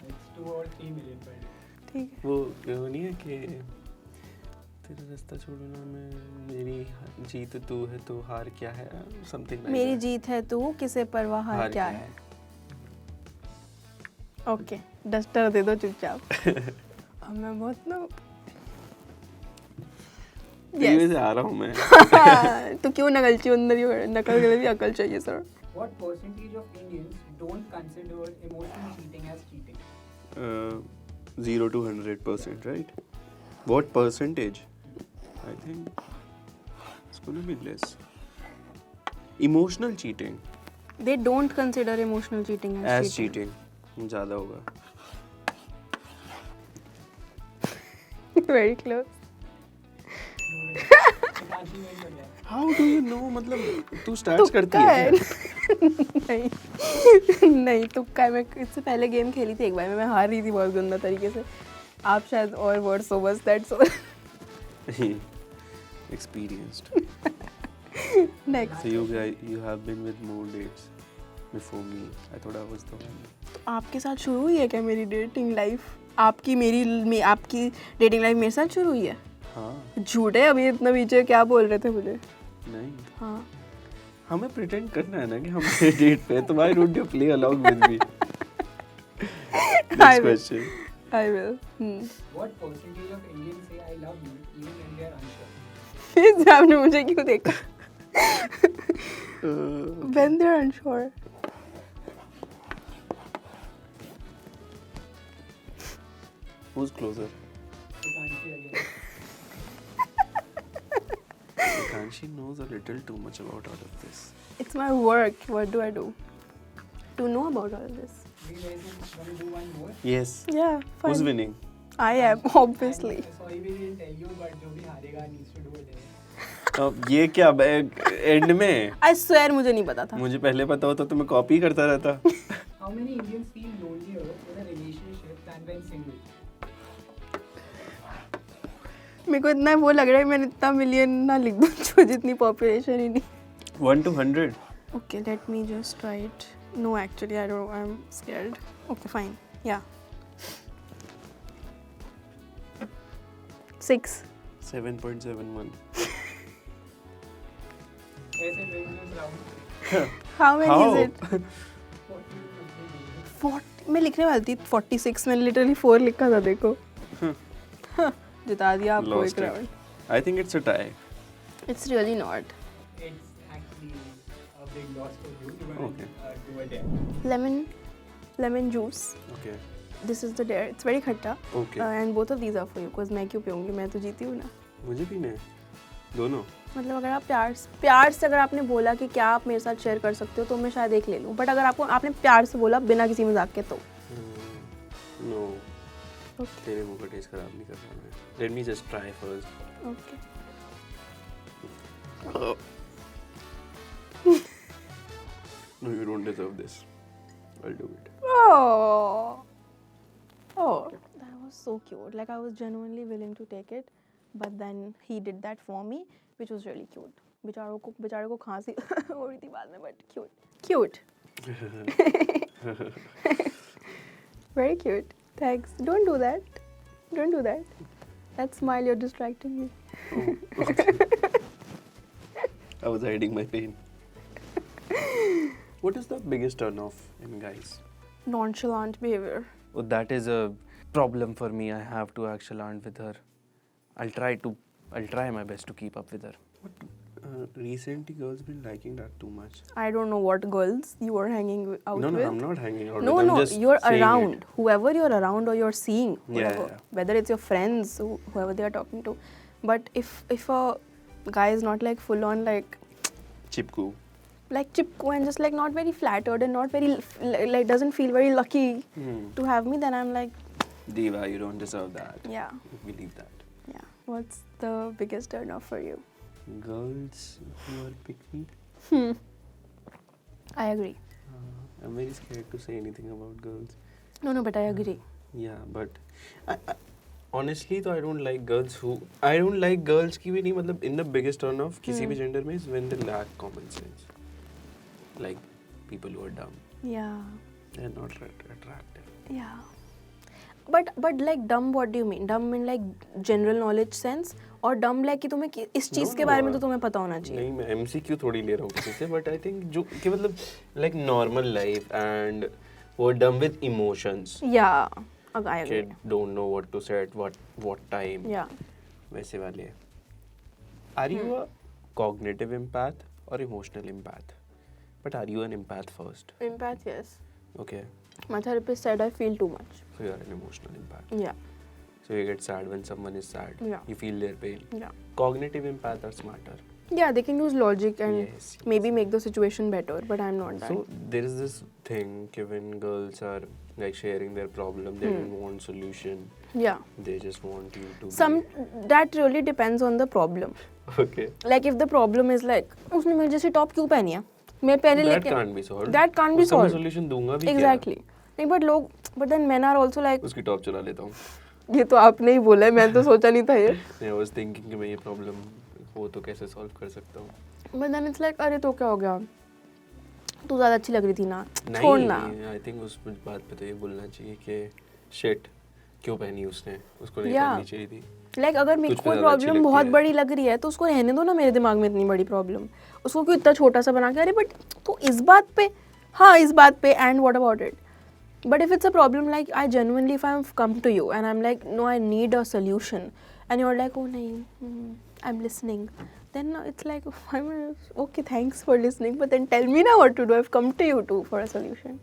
it's 2 or 3 million per day. ठीक है. वो नहीं है कि तेरा रास्ता छोड़ना मैं मेरी जीत तू है तो हार क्या है समथिंग लाइक मेरी जीत है तू, किसे परवाह हार क्या है. ओके, डस्टर दे दो चुपचाप. अब मैं बहुत ना टीवी से आ रहा हूँ मैं. तो क्यों नकलची अंदर ही नकल के लिए भी अकल चाहिए sir. What percentage of Indians don't consider emotional cheating as cheating? 0 to 100%, right? What percentage? I think it's gonna be less. Emotional cheating They don't consider emotional cheating as cheating ज़्यादा होगा. Very close. Hikanshi wins again. How do you know? मतलब तू start करती है क्या? नहीं नहीं, तुक्का है. मैं इससे पहले गेम खेली थी एक बार में, मैं हार रही थी बहुत गंदा तरीके से. आप शायद और वर्ड्स हो बस, that's all. Experienced. Next. So you have been with more dates before me. I thought I was the one. आपके साथ शुरू हुई है क्या मेरी डेटिंग लाइफ? आपकी डेटिंग लाइफ मेरे साथ शुरू हुई है? हाँ. झूठ है. अभी इतना पीछे क्या बोल रहे थे मुझे? नहीं. हाँ. हमें प्रिटेंड करना है ना कि हम डेट पे हैं, तो why don't you play along with me? I Next will. question. I will. What percentage of Indians say I love you even when they are unsure? फिर से आपने मुझे क्यों देखा? When they're unsure. Who's closer? Hikanshi again. Kanshi knows a little too much about all of this. It's my work. What do I do to know about all this? We guys want to do one more. Yes. Yeah, fine. Who's winning? I am, obviously. And, sorry we didn't tell you, but जो भी हारेगा needs to do it. अब ये क्या and में? I swear मुझे नहीं पता था. मुझे पहले पता होता तो मैं कॉपी करता रहता. How many Indians feel lonelier in a relationship than when single? मेरे को इतना वो लग रहा है मैंने इतना मिलियन ना लिख दूँ जो जितनी पॉपुलेशन ही नहीं. 1 to 100. Okay, let me just try it. No, actually, I don't. I'm scared. Okay, fine. Yeah. 6. 7.71. Yes, it wins this round. How many How? is it? 40 to 50 million. 40. मैं लिखने वाली थी 46. मैंने literally 4 लिखा था देखो. जिता दिया आपको Lost एक it. Round. I think it's a tie. It's really not. It's actually a big loss for you. You're going Okay. to do a dare. Lemon juice. Okay. This is the dare. It's very खट्टा. Okay. And both of these are for you. Cause मैं क्यों पीऊँगी? मैं तो जीती हूँ ना. मुझे भी नहीं. दोनों. मतलब अगर आप प्यार से अगर आपने बोला कि क्या आप मेरे साथ शेयर कर सकते हो तो मैं शायद एक ले लूँ. बट अगर आपने प्यार से बोला बिना किसी मजाक के तो. No. Okay. तेरे मुंह का टेस्ट खराब नहीं कर रहा मैं. Let me just try first. Okay. No, you don't deserve this. I'll do it. Oh, that was so cute. Like I was genuinely willing to take it, but then he did that for me, which was really cute. बेचारे को खांसी हो रही थी बाद में, but cute. Very cute. Thanks. Don't do that. Don't do that. That smile, you're distracting me. Oh, okay. I was hiding my pain. What is the biggest turn off in guys? Nonchalant behavior. Oh, that is a problem for me. I have to actually with her. I'll try my best to keep up with her. What? Recently, girls been liking that too much. I don't know what girls you are hanging out No, with. I'm not hanging out No, with them. no, Just you're saying around. it. Whoever you're around or you're seeing, Yeah, whatever. yeah. Whether it's your friends, whoever they are talking to. But if a guy is not like full on like Chipku. chipko and just like not very flattered and not very like doesn't feel very lucky to have me, then I'm like, Diva, you don't deserve that. yeah, Believe that. yeah. What's the biggest turn off for you? Girls who are pick me. I agree. I'm very scared to say anything about girls. No, but I agree. Yeah, but I, honestly, though, I don't like girls की भी नहीं मतलब in the biggest turn off किसी भी gender में is when they lack common sense. Like people who are dumb. Yeah. They're not attractive. Yeah. But like dumb, what do you mean? Dumb in like general knowledge sense और dumb like कि तुम्हें इस चीज के बारे में तो तुम्हें पता होना चाहिए. नहीं, मैं MCQ थोड़ी ले रहा हूँ किसी से, but I think जो कि मतलब like normal life and who are dumb with emotions. Yeah. I agree. Kid don't know what to say at what time. Yeah. वैसे वाले. Are you a cognitive empath or emotional empath? But are you an empath first? Empath, yes. Okay. My therapist said I feel too much. So you are an emotional empath. Yeah. So you get sad when someone is sad. Yeah. You feel their pain. Yeah. Cognitive empath are smarter. Yeah, they can use logic and Yes, maybe make the situation better, but I'm not that. So there is this thing when girls are like sharing their problem, they don't want solution. Yeah. They just want you to That really depends on the problem. Okay. Like if the problem is like उसने मेरे जैसी top क्यों पहनी है? मैं पहले That लेके can't be solved. That can't be उसका मैं solved. solution दूंगा भी क्या? Exactly. नहीं but then men are also like उसकी टॉप चला लेता हूँ. ये तो आपने ही बोला है, मैं तो सोचा नहीं था ये. I was thinking कि मैं ये problem हो तो कैसे solve कर सकता हूँ. But then it's like अरे तो क्या हो गया? तू ज़्यादा अच्छी लग रही थी ना, छोड़ ना. I think उस बात पे तो ये बोलना चाहिए कि shit क्यों पहनी उसने, उसको नहीं Yeah. पहननी चाहिए थी. Like अगर मेरे तुझ को पे ज़्यादा अच्छी प्रॉब्लम लगती बहुत है. बड़ी लग रही है तो उसको रहने दो ना मेरे दिमाग में इतनी बड़ी प्रॉब्लम. उसको क्यों इतना छोटा सा बना के अरे बट तो इस बात पे हाँ इस बात पे and what about it. But if it's a problem like I genuinely if I've come to you and I'm like no I need a solution and you're like oh nahin I'm listening, then it's like I'm okay thanks for listening but then tell me now what to do. I've come to you too for a solution.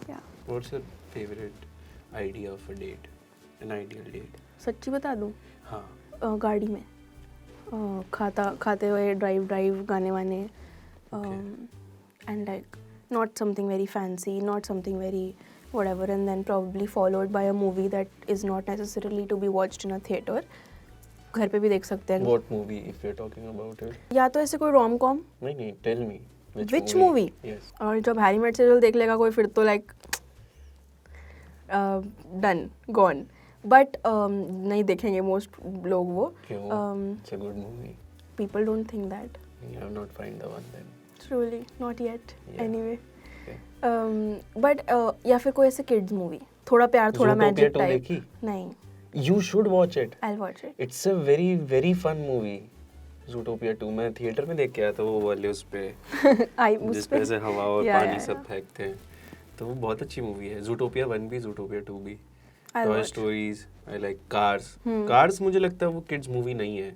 Yeah. What's your favorite idea of a date? An ideal date? सच्ची बता दूँ हाँ. गाड़ी में खाते हुए drive गाने वाने and like not something very fancy, not something very whatever, and then probably followed by a movie that is not necessarily to be watched in a theater. घर पे भी देख सकते हैं. What movie if you're talking about it? या तो ऐसे कोई रोम कॉम. नहीं, tell me. Which movie? Yes. और जब हैरी मेट सेजल देख लेगा कोई फिर तो like done, gone. But नहीं देखेंगे most लोग वो. क्यों? It's a good movie. People don't think that. You have not find the one then. Truly, not yet. Yeah. Anyway. Okay. But या फिर कोई ऐसे kids movie. थोड़ा प्यार थोड़ा Zootopia magic 2 type. देखी? नहीं. You should watch it. I'll watch it. It's a very very fun movie. Zootopia 2 मैं थिएटर में देख के आया था वो वाले उस पे आई जिस उस पे पे से हवा और Yeah, पानी yeah, सब फेंकते हैं. तो वो बहुत अच्छी मूवी है. Zootopia 1 भी Zootopia 2 भी. I'll Toy watch. Stories. I like Cars. Cars मुझे लगता है वो kids मूवी नहीं है.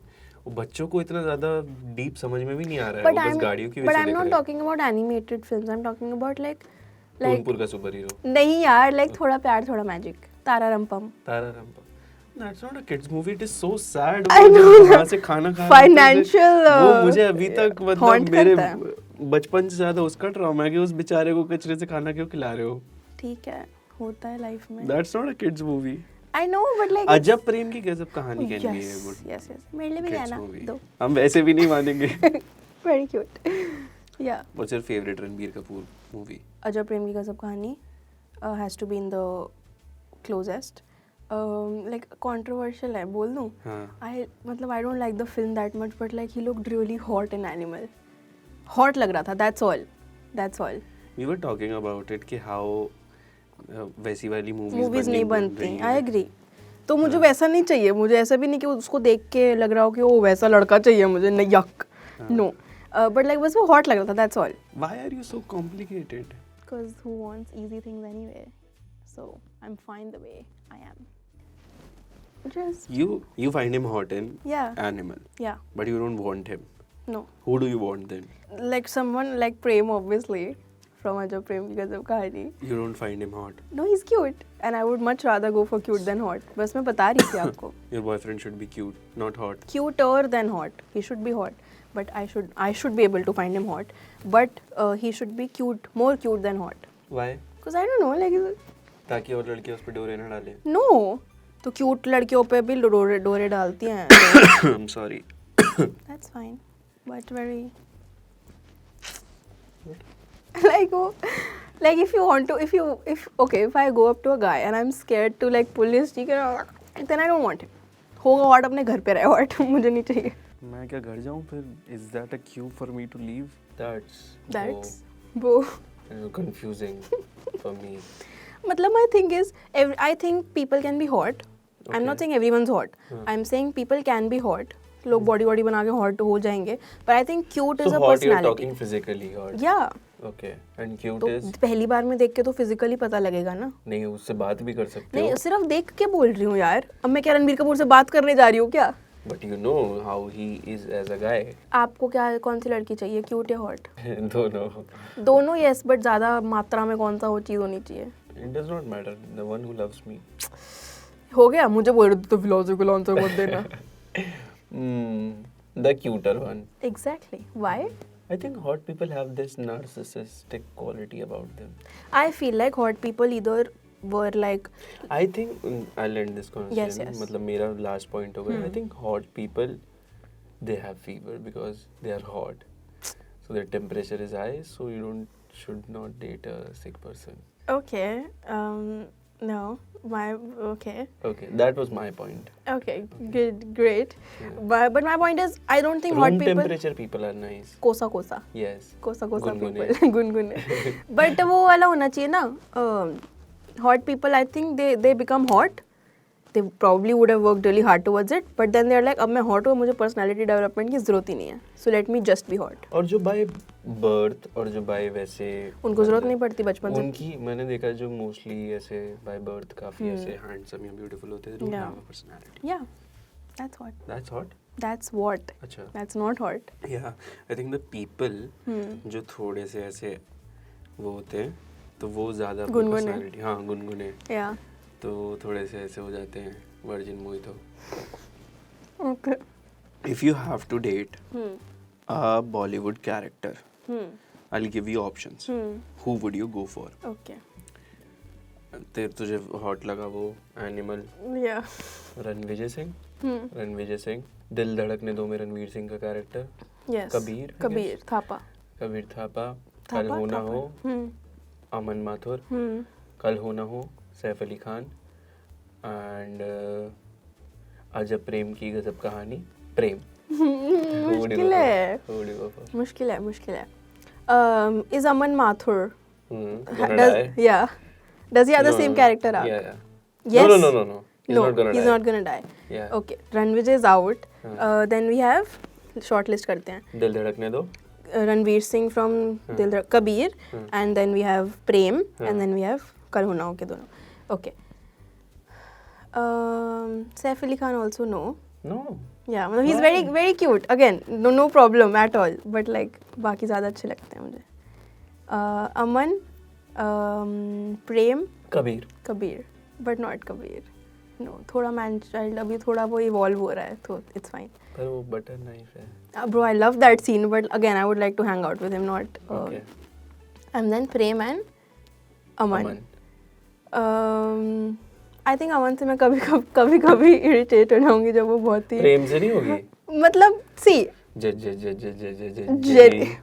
वो बच्चों को इतना ज़्यादा डीप समझ में भी नहीं आ रहा है. But वो बस I'm गाड़ियों की but वजह से I'm देख not रहे हैं. talking about animated films. I'm talking about like टूनपुर का सुपर हीरो. नहीं यार like थोड़ा प्यार थोड़ा magic. Tara रंपम. Tara Ramappa. That's not a kids movie. It is so sad. I वो know जब that. वहाँ से खाना खा Financial, वो मुझे अभी तक मतलब haunt मेरे करता है. बचपन से ज़्यादा उसका ट्रॉमा है कि उस बेचारे को कचरे से खाना क्यों खिला रहे हो. ठीक है होता है लाइफ में. That's not a kids movie. I know but like अजब प्रेम की गजब कहानी can be yes, good yes. मेरे लिए भी kids गाना movie. दो. हम वैसे भी नहीं मानेंगे. Very cute. Yeah. What's your favorite Ranbir Kapoor movie? अजब प्रेम की गजब कहानी has to be in the closest. Like controversial है बोल दूँ. हाँ. I don't like the film that much but like he looked really hot in Animal. Hot लग रहा था. That's all. We were talking about it कि how वैसी वाली मूवीज नहीं बनती. हैं. I agree. तो मुझे वैसा नहीं चाहिए. मुझे ऐसा भी नहीं कि उसको देख के लग रहा हो कि वो वैसा लड़का चाहिए मुझे. नहीं, यक. नो. बट लाइक बस वो हॉट लग रहा था. That's all. Why are you so complicated? Because who wants easy things anyway? So I'm fine the way I am. Just You find him hot in yeah, Animal, yeah. but you don't want him. No, Who do you want then? like someone like Prem, obviously, from Ajab Prem ki Gazab Kahani. You don't find him hot. No, he's cute, and I would much rather go for cute than hot. बस मैं बता रही थी आपको. Your boyfriend should be cute, not hot. Cuter than hot. He should be hot, but I should be able to find him hot. But he should be cute, more cute than hot. Why? Cause I don't know, like ताकि और लड़कियां उस पर डोरे ना डालें. no. तो cute लड़कियों पे भी डोरे डालती हैं. I'm sorry. That's fine, but very like like if you want to if I go up to a guy and I'm scared to like pull his cheek then I don't want him. होगा hot अपने घर पे रहे hot. मुझे नहीं चाहिए. मैं क्या घर जाऊं फिर? Is that a cue for me to leave? That's वो confusing for me. मतलब my thing is I think people can be hot. I'm not Okay. saying everyone's hot. I'm saying people can be hot. लोग body वॉडी बना के hot हो जाएंगे. But I think cute is So a hot, you're personality. talking physically hot. Yeah. Okay. And cute तो is? पहली बार में देख के तो फिजिकली पता लगेगा ना. नहीं, उससे बात भी कर सकते नहीं हो. सिर्फ देख के बोल रही हूँ यार. अब मैं क्या रणबीर कपूर से बात करने जा रही हूँ क्या? But you know how he is as a guy. आपको क्या कौन सी लड़की चाहिए, क्यूट या हॉट? दोनों. दोनों यस, बट ज़्यादा मात्रा में कौन सा वो चीज़ होनी चाहिए. It does not matter. The one who loves me. हो गया. मुझे बोल रहे थे तो फिलोसफिकल आंसर मत देना. The cuter one. Exactly. Why? I think hot people have this narcissistic quality about them. I feel like hot people either were like I think I'll end this conversation. Yes. मतलब मेरा last point होगा. I think hot people they have fever because they are hot. So their temperature is high. So you should not date a sick person. okay, no, okay. Okay, that was my point. Okay, good, great. Yeah. But my point is, I don't think hot Room people. temperature people are nice. कोसा Yes. कोसा गुनगुने. people गुनगुने. But वो वाला होना चाहिए ना. Hot people, I think they become hot. They probably would have worked really hard towards it, but then they're like, अब मैं hot हूँ, मुझे personality development की ज़रूरत ही नहीं है. So let me just be hot. और जो by birth और जो by वैसे उनको ज़रूरत नहीं पड़ती बचपन से. उनकी मैंने देखा जो मोस्टली ऐसे by birth काफी ऐसे handsome या beautiful होते हैं. They don't Yeah. have a personality. Yeah, that's hot. That's hot. That's what. अच्छा. That's not hot. Yeah, I think the people जो थोड़े से ऐसे वो होते हैं तो वो ज़्यादा गुनगुने. personality. हाँ गुनगुने. Yeah. तो थोड़े से ऐसे हो जाते हैं virgin mojito. Okay. If you have to date a Bollywood character, I'll give you options. Who would you go for? Okay. तुझे हॉट लगा वो एनिमल. Yeah. रणविजय सिंह. दिल धड़कने दो में रणवीर सिंह का character. Yes. Kabir, I Kabir Thapa. Kabir Thapa. कल हो ना हो अमन माथुर. कल हो ना हो सैफ अली खान. एंड अजब प्रेम की गजब कहानी प्रेम. मुश्किल है. मुश्किल है. Is Aman Mathur? Yeah. Does he have the same character arc? Yeah. Yes. No. He's not gonna die. Yeah. Okay. Ranvijay is out. Then we have shortlist करते हैं. दिल धड़कने दो. Ranveer Singh from Kabir, and then we have Prem, and then we have Kal Ho Na Ho के दोनों. Okay. Saif Ali Khan also no. No. Yeah, मतलब he's very very cute. Again, no problem at all. But like बाकी ज़्यादा अच्छे लगते हैं मुझे. Aman, Prem, Kabir, but not Kabir. No, थोड़ा man child अभी थोड़ा वो evolve हो रहा है तो it's fine. पर वो बटर नाइफ है. Bro, I love that scene, but again, I would like to hang out with him, not. Okay. And then Prem and Aman. I think Aman से मैं कभी irritate हो जाऊंगी जब वो बहुत ही. प्रेम से नहीं होगी. मतलब see.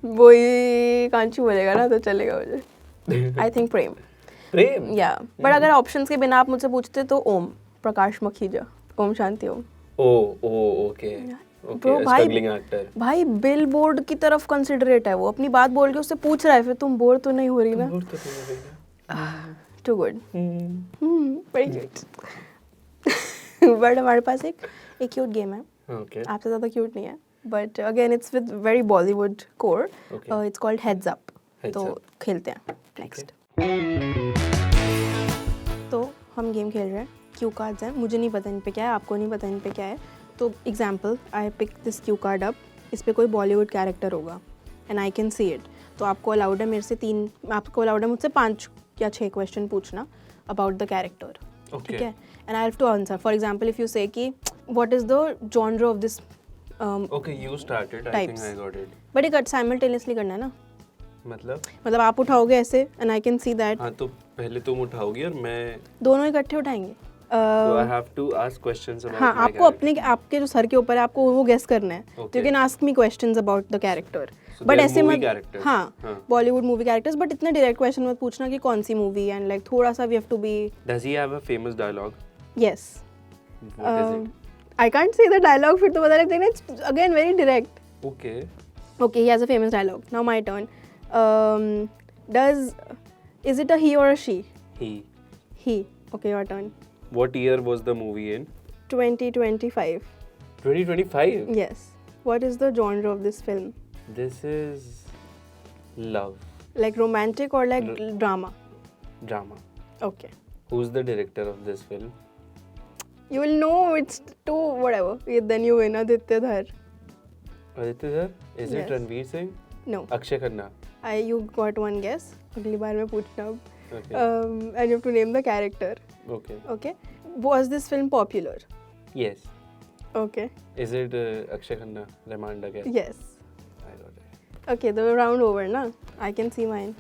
वो ही कांची बोलेगा ना तो चलेगा मुझे. I think Prem. Yeah, but अगर options के बिना आप मुझसे पूछते तो Om Prakash Makhija. Om Shanti Om. Oh, okay. Okay, Bro, a भाई struggling actor. भाई बिल बोर्ड की तरफ कंसिडरेट है वो, अपनी बात बोल के उससे पूछ रहा है, फिर तुम बोर तो नहीं हो रही ना? बोर तो नहीं हो रही ना? Too good, Hmm. Very cute. But हमारे पास एक क्यूट गेम है, Okay. आपसे ज़्यादा क्यूट नहीं है, but again it's with very Bollywood core. Okay. It's called heads up. Heads तो up. खेलते हैं नेक्स्ट. तो हम गेम खेल रहे हैं, क्यू कार्ड्स हैं, मुझे नहीं पता इन पे क्या है, आपको नहीं पता इन पे क्या है. तो example, I pick this Q card up, इस पे कोई बॉलीवुड कैरेक्टर होगा and I can see it. तो आपको अलाउड है मेरे से आपको अलाउड है मुझसे 5 या 6 क्वेश्चन पूछना अबाउट द कैरेक्टर. Okay. ठीक है, and I have to answer. For example, if you say कि what is the genre of this, Okay, you started. I think Types. I got it. बट ये simultaneously करना है ना, मतलब आप उठाओगे ऐसे and I can see that. हाँ, तो पहले तुम उठाओगी और मैं. दोनों इकट्ठे उठाएंगे. So I have to ask questions about हाँ, my आपको अपने आपके जो सर के ऊपर है, आपको वो गेस करना है. Okay. You can ask me questions about the character, So but they are ऐसे movie मत. characters. हाँ, हाँ. बॉलीवुड मूवी कैरेक्टर्स, बट इतना डायरेक्ट क्वेश्चन मत पूछना कि कौन सी मूवी, एंड लाइक थोड़ा सा we have to be. Does he have a famous dialogue? Yes. What is it? I can't say the dialogue, फिर तो पता लगता है ना. It's again very direct. Okay. Okay, he has a famous dialogue. Now my turn. Is it a he or a she? He. He. Okay, your turn. What year was the movie in? 2025. 2025. Yes. What is the genre of this film? This is love Like romantic or like drama? drama. Okay. Who's the director of this film? You will know, it's too whatever. Then you win. Aditya Dhar. Aditya Dhar? Is it Yes. Ranveer Singh? No. Akshay Khanna. You got one guess. अगली बार मैं पूछना अब. Okay. And you have to name the character. Okay. Okay. Was this film popular? Yes. Okay. Is it Akshay Khanna? Remind again. Yes. I got it. Okay, the round over, na? I can see mine.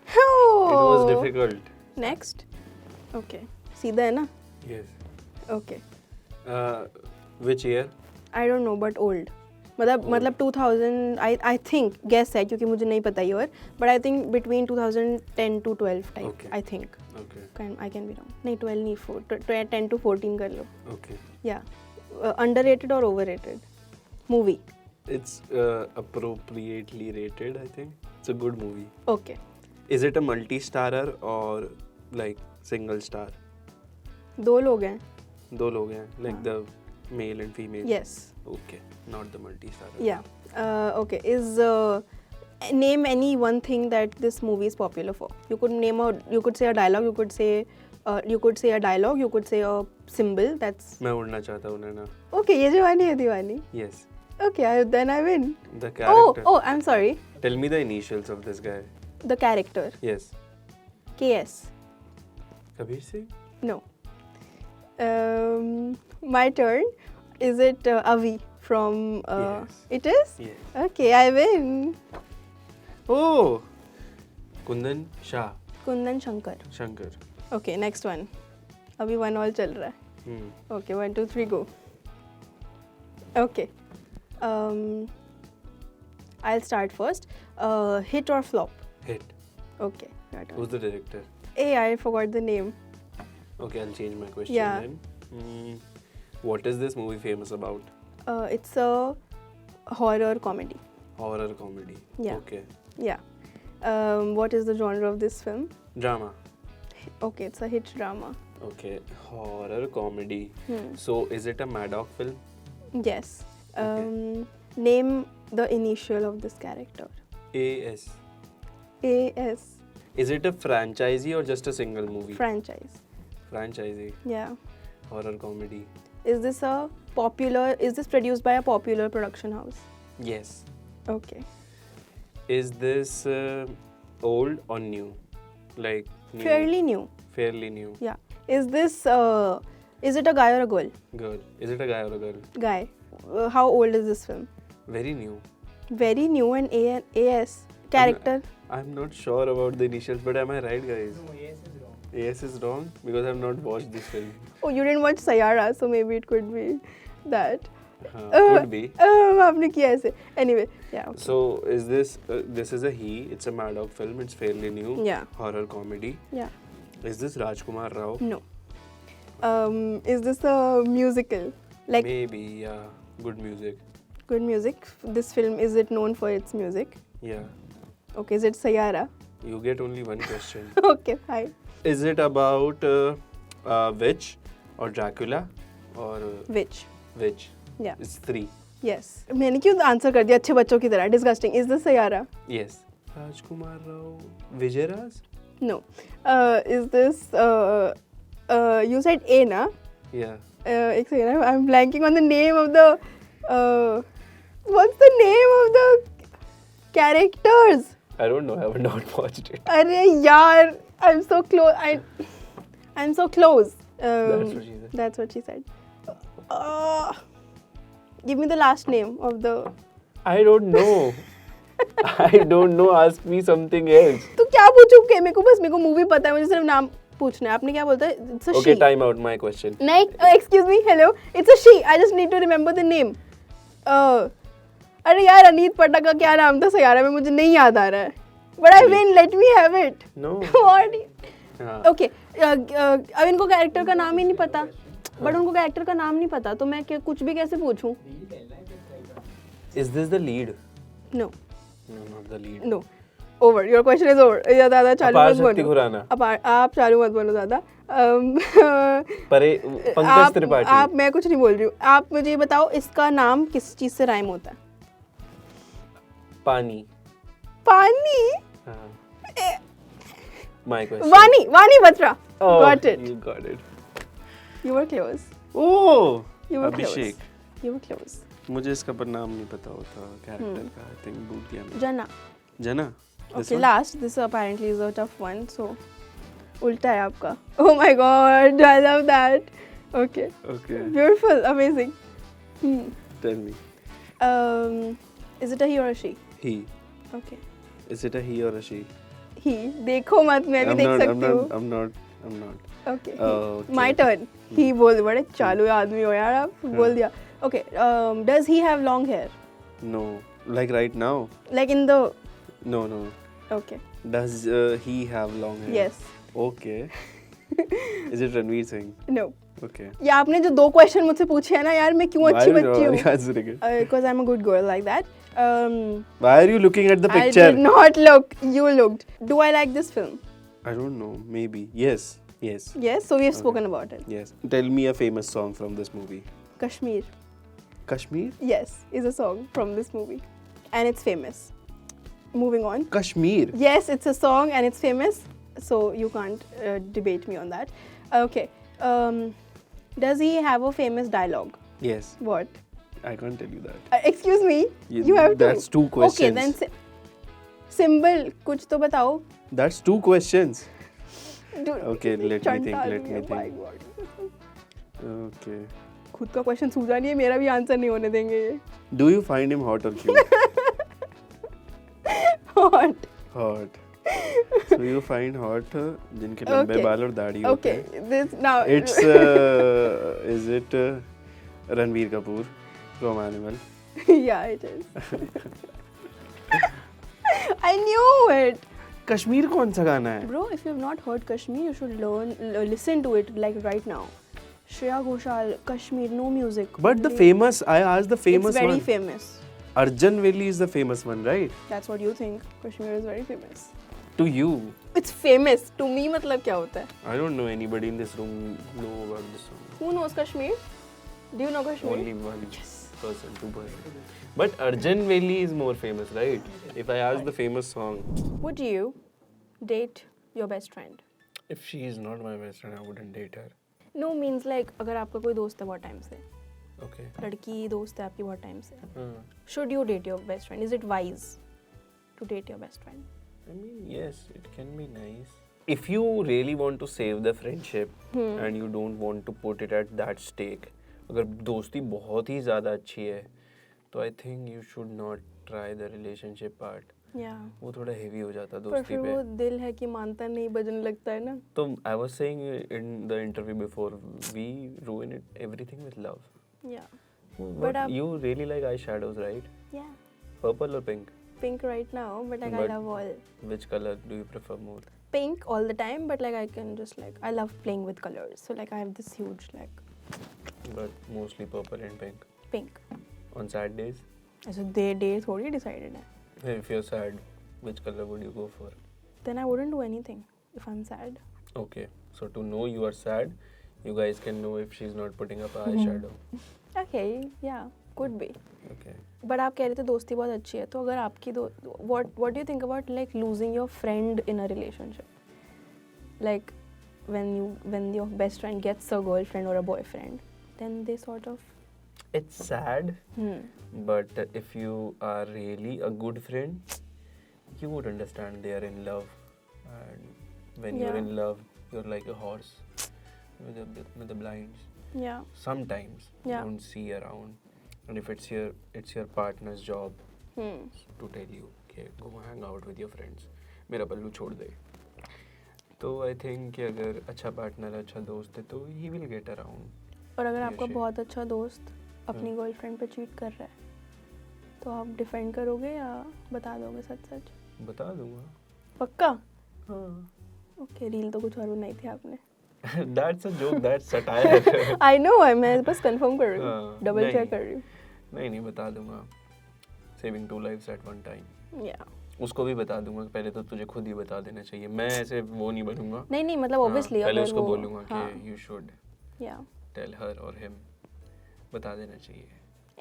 It was difficult. Next. Okay. सीधा है ना? Yes. Okay. Which year? I don't know, but old. मतलब 2000. I think guess है क्योंकि मुझे नहीं पता year, but I think between 2010 to 12 type. Okay. I think. Okay. I can be wrong. नहीं 12 नहीं 10 to 14 कर लो. Okay. Yeah. Underrated or overrated? Movie. It's appropriately rated, I think. It's a good movie. Okay. Is it a multi-starrer or like single star? दो लोग हैं. दो लोग हैं, like the male and female. Yes. Okay, not the multi-starrer. Yeah. Okay. Name any one thing that this movie is popular for. You could say a dialogue. You could say a dialogue. You could say a symbol. That's मैं उड़ना चाहता हूँ ना. okay. ये जवानी है दीवानी. Yes. Okay. Then I win. The character. Oh, I'm sorry. Tell me the initials of this guy. The character. Yes. KS. Kabir Singh. No. My turn. Is it Avi from? Yes. It is. Yes. Okay, I win. Oh. Kundan Shah. Kundan Shankar. Shankar. Okay, next one. अभी 1 all चल रहा है. Hmm. Okay, 1, 2, 3, go. Okay. I'll start first. Hit or flop? Hit. Okay. Your turn. Who's the director? Hey, I forgot the name. Okay, I'll change my question Yeah. then. What is this movie famous about? It's a horror comedy. Horror comedy. Yeah. Okay. Yeah. What is the genre of this film? Drama. Okay, it's a hit drama. Okay. Horror comedy. Hmm. So, is it a Maddox film? Yes. Name the initial of this character. AS. AS. Is it a franchisee or just a single movie? Franchise. Franchisee. Yeah. Horror comedy. Is this produced by a popular production house? Yes. Okay. Is this old or new? Like new? Fairly new. Fairly new. Yeah. Is it a guy or a girl? Girl. Is it a guy or a girl? Guy. How old is this film? Very new. Very new. And AS character. I'm not sure about the initials, but am I right, guys? No, yes is wrong. AS is wrong because I've not watched this film. Oh, you didn't watch Sayara, so maybe it could be that. Could be. आपने किया ऐसे. Anyway, yeah. Okay. So is this is a he? It's a Maddox film. It's fairly new. Yeah. Horror comedy. Yeah. Is this Rajkumar Rao? No. Is this a musical? Like Maybe, yeah. Good music. Good music. This film, is it known for its music? Yeah. Okay, is it Sayara? You get only one question. Okay, fine. Is it about witch or Dracula or Which? witch? Yeah. It's 3. Yes. मैंने क्यों answer कर दिया अच्छे बच्चों की तरह? Disgusting. Is this Sayara? Yes. Rajkumar Rao. Vijay Raj? No. Is this? You said A, na? Yeah. एक second. I'm blanking on the name of the. What's the name of the characters? I don't know. I have not watched it. अरे यार, I'm so close. I'm so close. That's what she said. That's what she said. Give me the last name of the. I don't know. I don't know. Ask me something else. तो क्या पूछूं के मेरे को movie पता है मुझे सिर्फ नाम पूछना है आपने क्या बोलता है it's a Okay, she. time out. My question. नहीं excuse me hello it's a she I just need to remember the name अरे यार अनीत पट्टा का क्या नाम था सयारा में मुझे नहीं याद आ रहा है but I win let me have it No. what हाँ. okay अब इनको कैरेक्टर का नाम ही नहीं पता बट उनको कैरेक्टर का नाम नहीं पता तो मैं कुछ भी कैसे पूछूं Is this the lead? no No, not the lead. no over your question is over ज़्यादा चालू अपार मत शक्ति बोलो खुराना. आप चालू मत बोलो ज़्यादा पंकज त्रिपाठी. आप मैं कुछ नहीं बोल रही हूँ आप मुझे ये बताओ इसका नाम किस चीज से राइम होता है पानी. पानी हाँ. My question. वानी Batra Oh, got it You got it. you were close Oh. you were Abhishek. close you were close मुझे इसका पर नाम नहीं पता होता कैरेक्टर का. I think भूल गया मैं. जना जना. This okay one? last this apparently is a tough one so उल्टा है आपका oh my god I love that okay Okay. beautiful amazing Tell me. is it a he or a she He. okay Is it a he or a she? he देखो मत मैं भी देख सकती हूँ I'm not. okay Okay. my turn he बोल बड़े चालू आदमी हो यार आप बोल दिया okay does he have long hair No. Like right now? like in the No. okay Does he have long hair? yes Okay. Is it Ranveer Singh? no Okay. या आपने जो 2 क्वेश्चन मुझसे पूछे हैं ना यार मैं क्यों अच्छी बच्ची हूँ answering it? because I'm a good girl like that Why are you looking at the I picture? did not look you looked do I like this film I don't know. Maybe. Yes. yes so we've spoken about it Yes. Tell me a famous song from this movie. Kashmir Kashmir? yes is a song from this movie and it's famous moving on Kashmir? yes it's a song and it's famous so you can't debate me on that okay does he have a famous dialogue Yes. what I can't tell you that. excuse me you have to That's 2 questions. okay then symbol कुछ तो बताओ That's 2 questions. Dude, Okay, let me think, चंटा let आदमी me है, my think. God. Okay. खुद का question सूझा नहीं है मेरा भी आंसर नहीं होने देंगे ये Do you find him hot or cute? Hot. Hot. So you find hot जिनके लंबे Okay. बाल और दाढ़ी होते Okay, हैं. this now. It's is it Ranveer Kapoor from Animal? yeah, it is. I knew it. Kashmir कौन सा गाना है? Bro, if you have not heard Kashmir, you should listen to it like right now. Shreya Ghoshal, Kashmir, no music. But the only- famous, I asked the famous It's very one. famous. Arjun Valley is the famous one, right? That's what you think. Kashmir is very famous. To you. It's famous. To me मतलब क्या होता है? I don't know anybody in this room know about this song. Who knows Kashmir? Do you know Kashmir? Only one person, 2%. But Arjun Valley is more famous, right? If I ask the famous song. Would you date your best friend? If she is not my best friend, I wouldn't date her. No means like अगर आपका कोई दोस्त है बहुत time से Okay. लड़की दोस्त है आपकी बहुत टाइम से Uh, should you date your best friend? Is it wise to date your best friend? I mean, yes, it can be nice. If you really want to save the friendship and you don't want to put it at that stake, अगर दोस्ती बहुत ही ज़्यादा अच्छी है, तो I think you should not try the relationship part. Yeah. वो थोड़ा heavy हो जाता है पर दोस्ती फिर पे. वो दिल है कि मानता नहीं बजने लगता है ना. तो I was saying in the interview before, we ruin it everything with love. Yeah. But आप- you really like eyeshadows, right? Yeah. Purple or pink? Pink right now, but like I But- love all. Which color do you prefer more? Pink all the time, but like I can just like I love playing with colors. So like I have this huge like But mostly purple and pink. pink. On sad days? ऐसे they थोड़ी decided है. If you're sad, which color would you go for? Then I wouldn't do anything if I'm sad. Okay, so to know you are sad, you guys can know if she's not putting up eyeshadow. Okay, yeah, could be. Okay. But आप कह रहे थे दोस्ती बहुत अच्छी है, तो अगर आपकी what do you think about like losing your friend in a relationship? Like when your best friend gets a girlfriend or a boyfriend, then they sort of. It's sad, but if you are really a good friend, you would understand they are in love. And when you're Yeah. in love, you're like a horse with the blinds. Yeah. Sometimes you Yeah. don't see around, and if it's your partner's job to tell you, okay, go hang out with your friends. मेरा पल्लू छोड़ दे. तो I think कि अगर अच्छा partner अच्छा दोस्त है तो he will get around. और अगर ये आपका shit. बहुत अच्छा दोस्त अपनी गर्लफ्रेंड पे चीट कर रहा है, तो आप डिफेंड करोगे या बता दोगे सच सच? बता दूंगा. पक्का? हाँ. ओके, रील तो कुछ और बनाई थी आपने. That's a joke. That's satire. I know, मैं बस कंफर्म कर रही हूँ, हाँ, डबल नहीं. चेक कर रही हूँ. नहीं बता दूंगा. Saving 2 lives at one time. या उसको भी बता दूंगा. पहले तो तुझे खुद ही बता देना चाहिए. मैं ऐसे वो नहीं बनूंगा. नहीं मतलब हाँ, ऑब्वियसली पहले अगर उसको वो बोलूंगा हाँ, कि you should या tell her or him. बता देना चाहिए.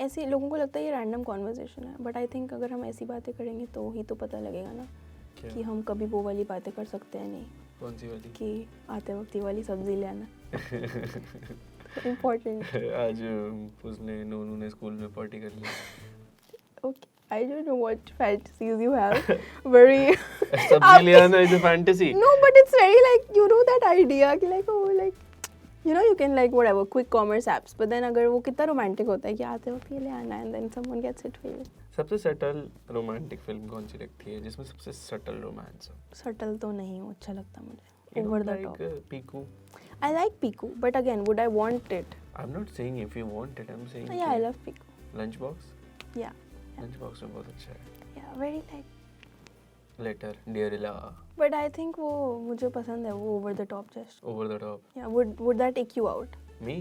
ऐसे लोगों को लगता है ये रैंडम कॉन्वर्सेशन है, बट आई थिंक अगर हम ऐसी बातें करेंगे तो ही तो पता लगेगा ना क्या? कि हम कभी वो वाली बातें कर सकते हैं नहीं, कौन सी वाली? कि आते वक्त ये वाली सब्जी ले आना. इम्पोर्टेंट. आज उसने नोनू ने स्कूल में पार्टी कर ली. Okay, I don't know what fantasies you have. Very. सब्जी ले आना is a fantasy. No, but it's very like you know that idea कि like oh like you know you can like whatever quick commerce apps, but then अगर वो कितना romantic होता है कि आते वक्त ये ले आना and then someone gets it for you. सबसे सटल रोमांटिक फिल्म कौन सी लगती है जिसमें सबसे सटल रोमांस हो? Subtle तो नहीं हो, अच्छा लगता मुझे. You Over don't the like top. Piku? I like Piku, but again, would I want it? I'm not saying if you want it. I'm saying Yeah, I love Piku. Lunchbox. Yeah, Lunchbox में बहुत अच्छा है. yeah, very like. Letter, dear Ella, But I think वो मुझे पसंद है वो over the top gesture. over the top. Yeah, would that take you out? Me?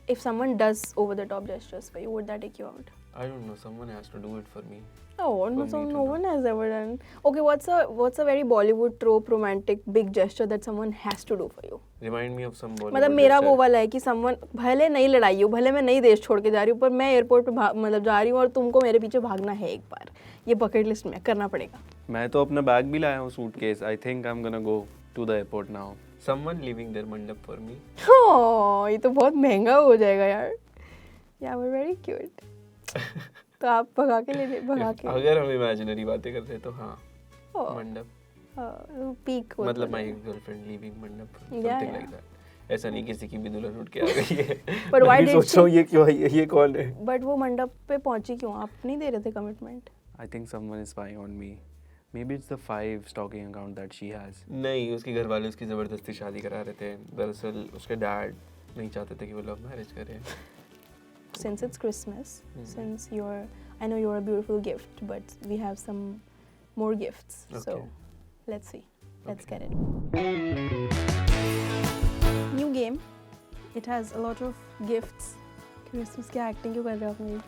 If someone does over the top gestures for you, would that take you out? I don't know. Someone has to do it for me. No, For no, me so to no do. one has ever done. Okay, what's a very Bollywood trope romantic big gesture that someone has to do for you? Remind me of some Bollywood. मतलब मेरा वो gesture. वाला है कि someone भले नहीं लड़ाई हो, भले मैं नई देश छोड़ के जा रही हूँ, पर मैं एयरपोर्ट पे मतलब जा रही हूँ और तुमको मेरे पीछे भागना है एक बार. ये बकेट लिस्ट में करना पड़ेगा. मैं तो अपना बैग भी लाया हूँ suitcase. I think I'm gonna go to the airport now. Someone leaving their mandap for me. Oh, ये तो बहुत महंगा हो जाएगा यार. Yeah, we're very cute. तो आप भगा के अगर हम इमेजिनरी बातें करते हैं तो हाँ. Oh, मंडप. पीक मतलब my girlfriend leaving mandap. Something Yeah. like that. ऐसा नहीं किसी की भी दुल्हन उठ के आ गई है. But why मैं भी did सोच रहा हूँ ये क्यों आई है, ये कौन है? बट वो मंडप पे पहुंची क्यों? आप नहीं दे रहे थे commitment? I think someone is spying on me. Maybe it's the 5 stalking account that she has. नहीं, उसके घर वाले उसकी ज़बरदस्ती शादी करा रहे थे. दरअसल उसके डैड नहीं चाहते थे कि वो लव मैरिज करे. Since it's Christmas, since I know you're a beautiful gift, but we have some more gifts. So Okay. let's see. Let's Okay. get it. New game. It has a lot of gifts. Christmas क्या acting क्यों कर रहे हो आप मेरी?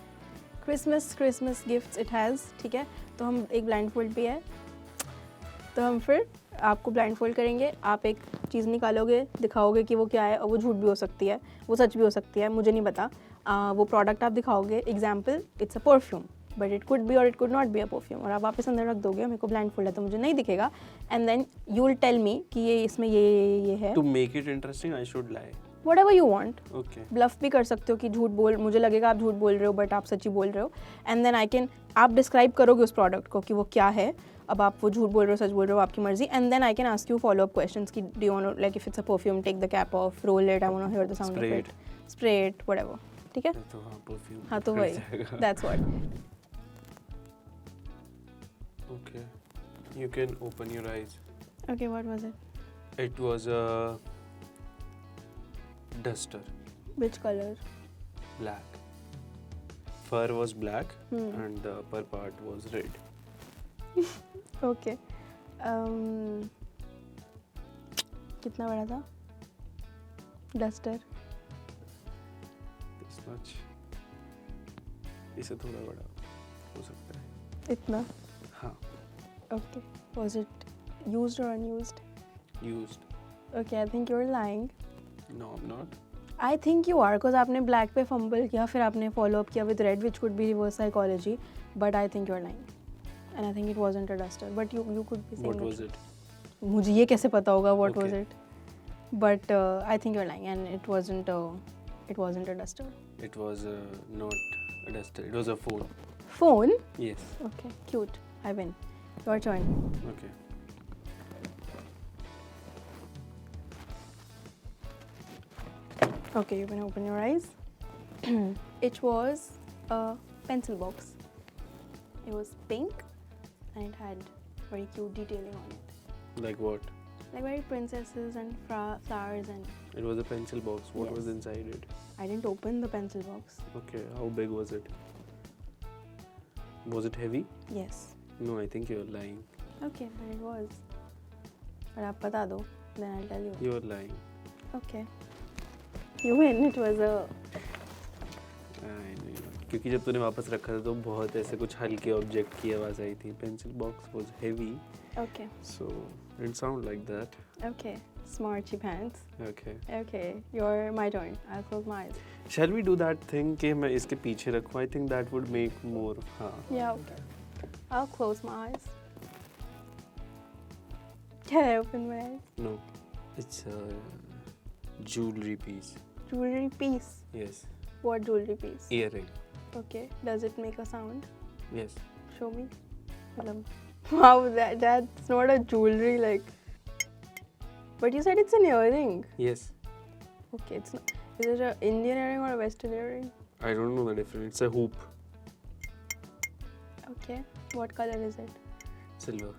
Christmas gifts it has. ठीक है? तो हम एक blindfold पे है. तो हम फिर आपको blindfold करेंगे. आप एक चीज़ निकालोगे, दिखाओगे कि वो क्या है, और वो झूठ भी हो सकती है, वो सच भी हो सकती है, मुझे नहीं पता. वो प्रोडक्ट आप दिखाओगे. Example, it's a perfume, but it could be और it could not be a perfume. और आप वापस अंदर रख दोगे. मेरे को blindfold है तो मुझे नहीं दिखेगा. And then you will tell me कि ये इसमें ये है. To make it interesting, I should lie. Whatever you want. Okay. Bluff भी कर सकते हो कि झूठ बोल, मुझे लगेगा आप झूठ बोल रहे हो बट आप सच्ची बोल रहे हो. एंड देन आप डिस्क्राइब करोगे उस प्रोडक्ट को कि वो क्या है. अब आप वो झूठ बोल रहे हो सच बोल रहे हो, आपकी मर्जी. And then I can ask you follow up questions कि do you want, like if it's a perfume, take the cap off, roll it, I want to hear the sound of Spray it, spray it, whatever. ठीक है? तो हाँ, perfume. हाँ तो वही. That's what. Okay. You can open your eyes. Okay, what was it? It was a duster. Which colour? Black. Fur was black Hmm. and the upper part was red. Okay. कितना बड़ा था duster? This much. इसे थोड़ा बड़ा. हो सकता है. इतना. हाँ. Okay. Was it used or unused? Used. Okay, I think you're lying. No, I'm not. I think you are, because आपने black पे fumble किया, फिर आपने follow up किया with red, which could be reverse psychology. But I think you're lying, and I think it wasn't a duster. But you could be saying. What the was truth. it? मुझे ये कैसे पता होगा what was Okay. it? But I think you're lying, and it wasn't a duster. It was not a duster. It was a phone. Phone? Yes. Okay, cute. I win. Your turn. Okay. Okay, you can open your eyes. It was a pencil box. It was pink and it had very cute detailing on it. Like what? Like very princesses and flowers, and It was a pencil box. What was Yes. inside it? I didn't open the pencil box. Okay. How big was it? Was it heavy? Yes. No, I think you're lying. Okay, but it was. But आप बता दो, then I'll tell you. You're lying. Okay. You win. It was a. I know. क्योंकि जब तूने वापस रखा था तो बहुत ऐसे कुछ हल्के ऑब्जेक्ट की आवाज आई थी. Pencil box was heavy, Okay. so it didn't sound like that. Okay. Smarty pants. Okay. Okay. My turn. I'll close my eyes. Shall we do that thing कि मैं इसके पीछे रखूँ? I think that would make more. हाँ. Yeah. Okay. I'll close my eyes. Can I open my eyes? No. It's a jewelry piece. Jewelry piece. Yes. What jewelry piece? Earring. Okay. Does it make a sound? Yes. Show me. Wow, that's not a jewelry like. But you said it's an earring. Yes. Okay, it's not. Is it an Indian earring or a Western earring? I don't know the difference. It's a hoop. Okay. What color is it? Silver.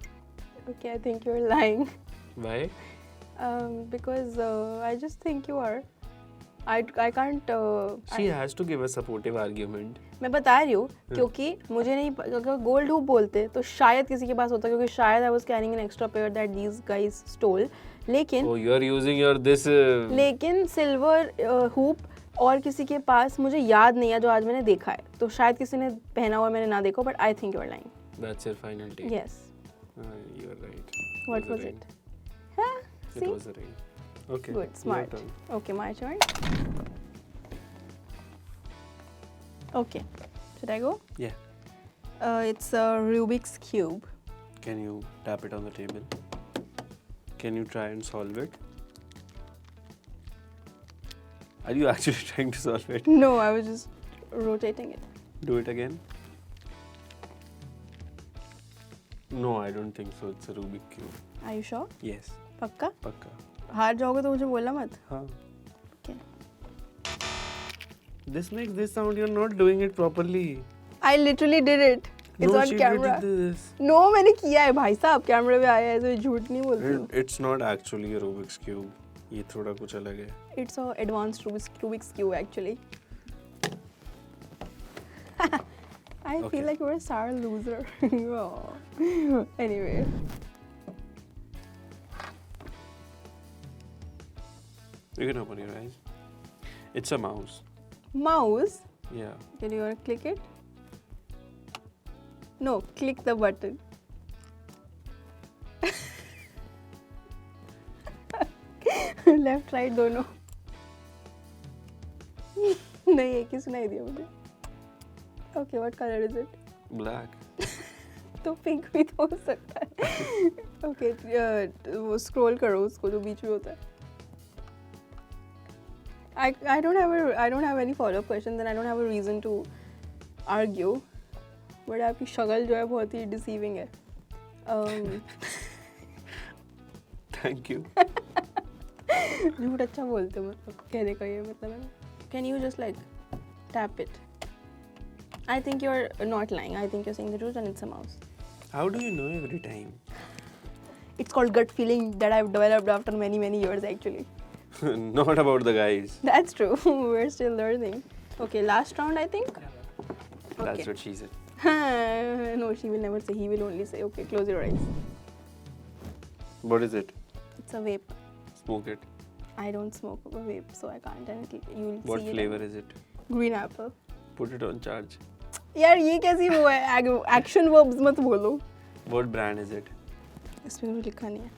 Okay, I think you're lying. Why? Because I just think you are. I can't. She has to give a supportive argument. मैं बता रही हूँ क्योंकि मुझे नहीं अगर gold hoop बोलते तो शायद किसी के पास होता, क्योंकि शायद I was carrying an extra pair that these guys stole. लेकिन Oh, you are using your this. लेकिन सिल्वर हुप और किसी के पास मुझे याद नहीं है जो आज मैंने देखा है, तो शायद किसी ने पहना हुआ मैंने ना देखो, but I think you are lying. That's your final take. Yes. You are right. What a was ring. it? Huh? It See? was a ring. Okay. Good, your smart. turn. Okay, my turn. Okay. Should I go? Yeah. It's a Rubik's Cube. Can you tap it on the table? Can you try and solve it? Are you actually trying to solve it? No, I was just rotating it. Do it again. No, I don't think so. It's a Rubik cube. Are you sure? Yes. पक्का? Pakka. हार जाओगे तो मुझे बोलना मत. Huh. Okay. This makes this sound. You're not doing it properly. I literally did it. It's No, on she camera. did this. No, मैंने किया है भाई साहब, कैमरे पे आया है तो झूठ नहीं बोलती हूँ. It's not actually a Rubik's cube. ये थोड़ा कुछ अलग है. It's a advanced Rubik's Cube actually. I Okay. feel like you're a sour loser. Oh. Anyway. You can open your eyes. It's a mouse. Mouse. Yeah. Can you click it? No, click the button. Left, right, दोनों. नहीं, एक ही सुनाई दिया मुझे. Okay, what color is it? Black. तो pink भी तो हो सकता है. Okay, वो scroll करो उसको जो बीच में होता है. I don't have any follow-up questions and I don't have a reason to argue. But आपकी शक्ल जो है बहुत ही deceiving है. Thank you. झूठ अच्छा बोलते हो, मतलब कहने का ये मतलब है. Can you just like tap it? I think you're not lying. I think you're saying the truth and it's a mouse. How do you know every time? It's called gut feeling that I've developed after many years actually. Not about the guys. That's true. We're still learning. Okay, last round I think. That's Okay. what she said. No, she will never say. He will only say. Okay, close your eyes. What is it? It's a vape. Smoke it. I don't smoke a vape, so I can't. And you'll What see flavor it. is it? Green apple. Put it on charge. यार ये कैसी वो है, action verbs मत बोलो। What brand is it? इसमें कुछ लिखा नहीं है।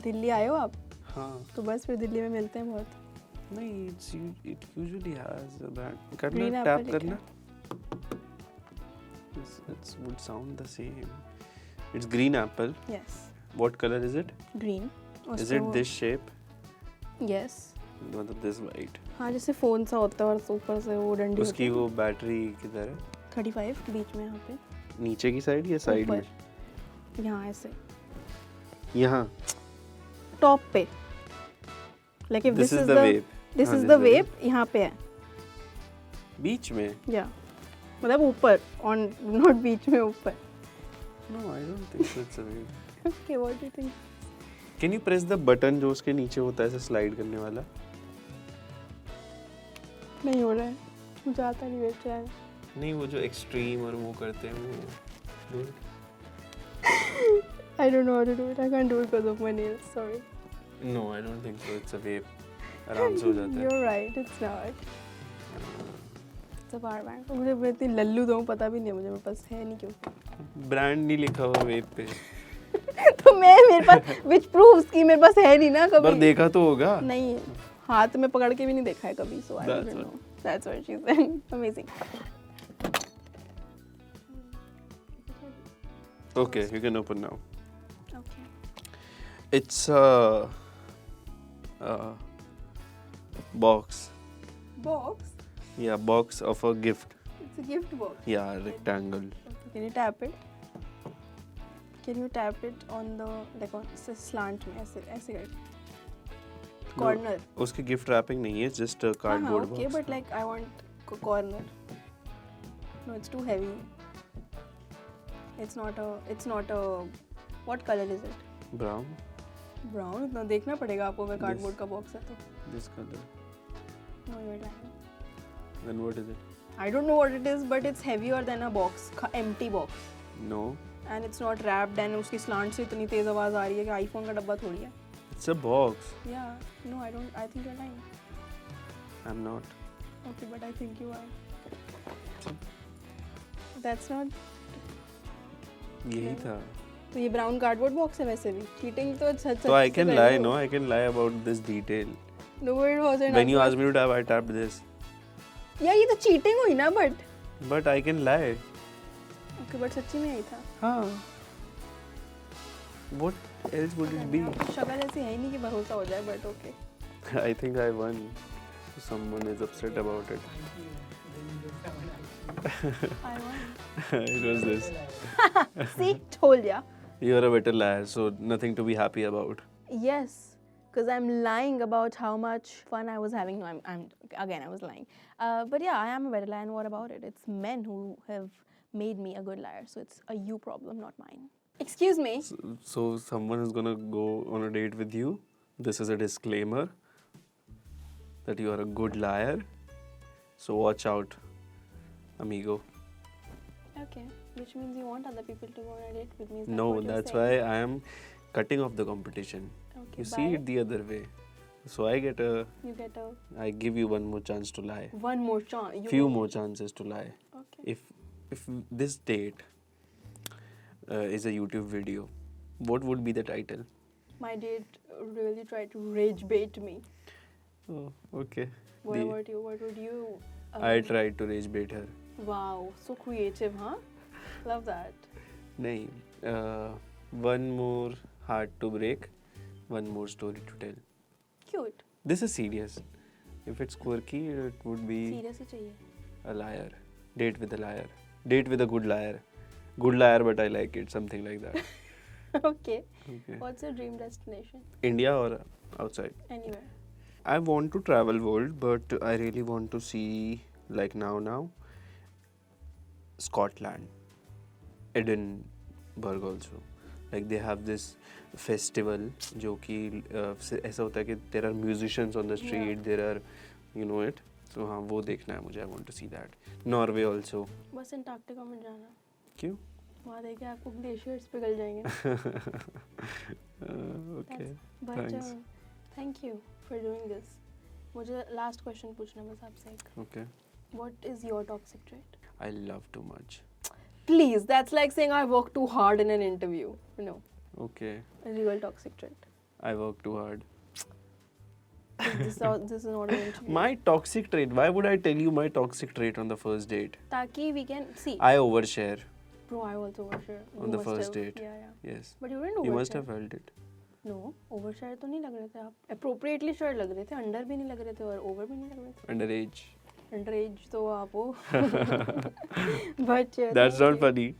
दिल्ली आए हो आप? हाँ तो बस फिर दिल्ली में मिलते हैं बहुत। नहीं, it usually has a brand. Green करना apple tap लिखा करना. It would sound the same. It's green apple. Yes, What color is it? green. Is it this shape? Yes. मतलब this white. हाँ जैसे फोन सा होता है और ऊपर से वो डंडी उसकी वो बैटरी किधर है? 35 बीच में यहाँ पे। नीचे की साइड या साइड में? ऊपर। यहाँ ऐसे। यहाँ. टॉप पे। Like if This is the vape. This हाँ, is this the is the vape, यहाँ पे है। बीच में? या मतलब ऊपर, on not बीच में ऊपर। No, I don't think so. It's a vape. Okay, what do you think? Can you press the button जो उसके नीचे होता है ऐसे स्लाइड करने वाला? नहीं हो रहा है। मुझे आता नहीं वेब चलाना। नहीं, वो जो एक्सट्रीम और वो करते हैं वो. Do it. I don't know how to do it. I can't do it because of my nails. Sorry. No, I don't think so. It's a vape. आराम से हो जाता है. You're right. It's not. It's a power bank. मुझे मैं इतनी लल्लू तो हूँ, पता भी नहीं है मुझे, मेरे पास है नहीं क्यों। ब्रांड नहीं लिखा हुआ वेप पे. तो मेरे पास which proves कि मेरे पास है नहीं ना कभी। पर देखा तो होगा. नहीं, हाथ में पकड़ के भी नहीं देखा है कभी, so I That's don't what- know. That's what she said. Amazing. Okay, you can open now. Okay. It's a box. Box. Yeah, box of a gift. It's a gift box. Yeah, rectangle. Okay, can you tap it? Can you tap it on the like on slant में ऐसे ऐसे करके? Corner. उसकी gift wrapping नहीं है, just a cardboard okay, box. but like I want corner. No, it's too heavy. It's not a. What color is it? Brown. Brown. इतना देखना पड़ेगा आपको अगर cardboard का box है तो. This color. No, you're lying. Then what is it? I don't know what it is, but it's heavier than a box, empty box. No. And it's not wrapped and उसकी slant से इतनी तेज आवाज आ रही है कि iPhone का डब्बा थोड़ी है. It's a box. Yeah. No, I don't. I think you're lying. I'm not. Okay, but I think you are. That's not. यही था. तो ये brown cardboard box है वैसे भी. Cheating तो सच So I can lie, no? I can lie about this detail. No, it wasn't. When you asked me to tap, I tapped this. यार ये तो cheating हुई ना, but. But I can lie. Okay, but सच्ची में यही था. हाँ. What else would it be? आपकी शक्ल ऐसी है ही नहीं कि भरोसा हो जाए, but okay. I think I won. Someone is upset about it. I won. It was this. See, told ya. You're a better liar, so nothing to be happy about. Yes, because I'm lying about how much fun I was having. No, I was lying. But yeah, I am a better liar, and what about it? It's men who have made me a good liar, so it's a you problem, not mine. Excuse me. So someone is gonna go on a date with you. This is a disclaimer that you are a good liar. So watch out, amigo. Okay, which means you want other people to go on a date with me. Is that No, what you're that's saying? why I am cutting off the competition. Okay, You bye. see it the other way. So I get a, You get I give you one more chance to lie. one more chance. Few more chances to lie. Okay. If this date is a YouTube video, what would be the title? My date really tried to rage bait me. Oh, okay. What The- about you? What would you? I tried to rage bait her. Wow, so creative, huh? Love that. Nahi. One more heart to break, one more story to tell. Cute. This is serious. If it's quirky, it would be Serious ही चाहिए. a liar. Date with a liar. Date with a good liar. Good liar, but I like it. Something like that. Okay. Okay. What's your dream destination? India or outside? Anywhere. I want to travel world, but I really want to see like now Scotland, Edinburgh also. Like they have this festival जो कि ऐसा होता है कि there are musicians on the street, Yeah. there are, you know it. So हाँ वो देखना है मुझे. I want to see that. Norway also. बस अंटार्कटिका में जाना. क्यों? वहाँ देखे आपको ग्लेशियर्स पिघल जाएंगे. Okay. But Thanks. thank you for doing this. मुझे last question पूछना बस आपसे एक. Okay. What is your toxic trait? I love too much. Please, that's like saying I work too hard in an interview. No, Okay, a real toxic trait. I work too hard. This is not an interview. My toxic trait. Why would I tell you my toxic trait on the first date? Taki we can see. I overshare Bro, I also overshare. on You the must first have. date. Yeah, yeah. Yes. But you didn't overshare. You must have felt it. No, overshare तो नहीं लग रहे थे आप. Appropriately sure लग रहे थे. Under भी नहीं लग रहे थे और over भी नहीं लग रहे थे. Underage. Underage तो आप हो. But That's thank not you. funny.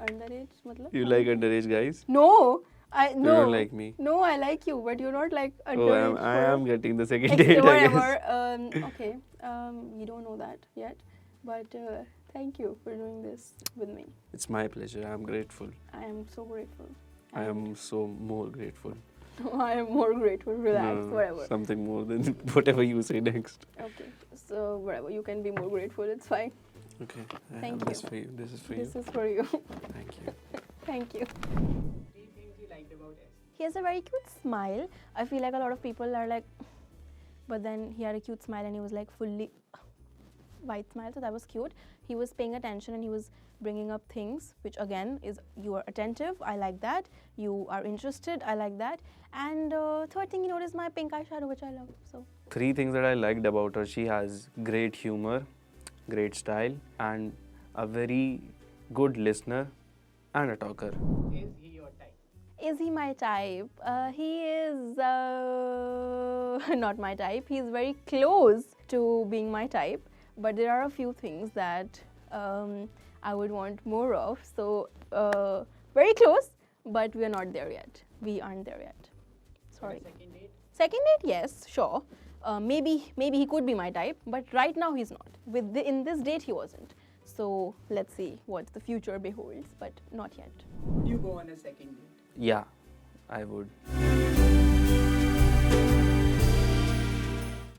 Underage मतलब? You like underage guys? No, I You no. don't like me. No, I like you, but you're not like Oh, underage. I am getting the second Ex- date, I whatever. guess. Okay. We don't know that yet, but thank you for doing this with me. It's my pleasure. I am grateful. I am so grateful. I am so more grateful. I am more grateful. Relax. No, Whatever. Something more than whatever you say next. Okay. So whatever. You can be more grateful. It's fine. Okay. I Thank have this you. for you. This is for This you. is for you. Thank you. Thank you. 3 things you liked about S. He has a very cute smile. I feel like a lot of people are like, but then he had a cute smile and he was like fully white smile, so that was cute. He was paying attention and he was bringing up things, which again is you are attentive. I like that. You are interested. I like that. And third thing, he noticed my pink eyeshadow, which I love. So 3 things that I liked about her. She has great humor, great style, and a very good listener and a talker. Is he your type? is he my type? He is not my type. He's very close to being my type, but there are a few things that I would want more of. So very close, but we are not there yet. We aren't there yet. Sorry. Second date? Second date, yes, sure. Maybe he could be my type, but right now he's not. In this date, he wasn't. So let's see what the future beholds, but not yet. Would you go on a second date? Yeah, I would.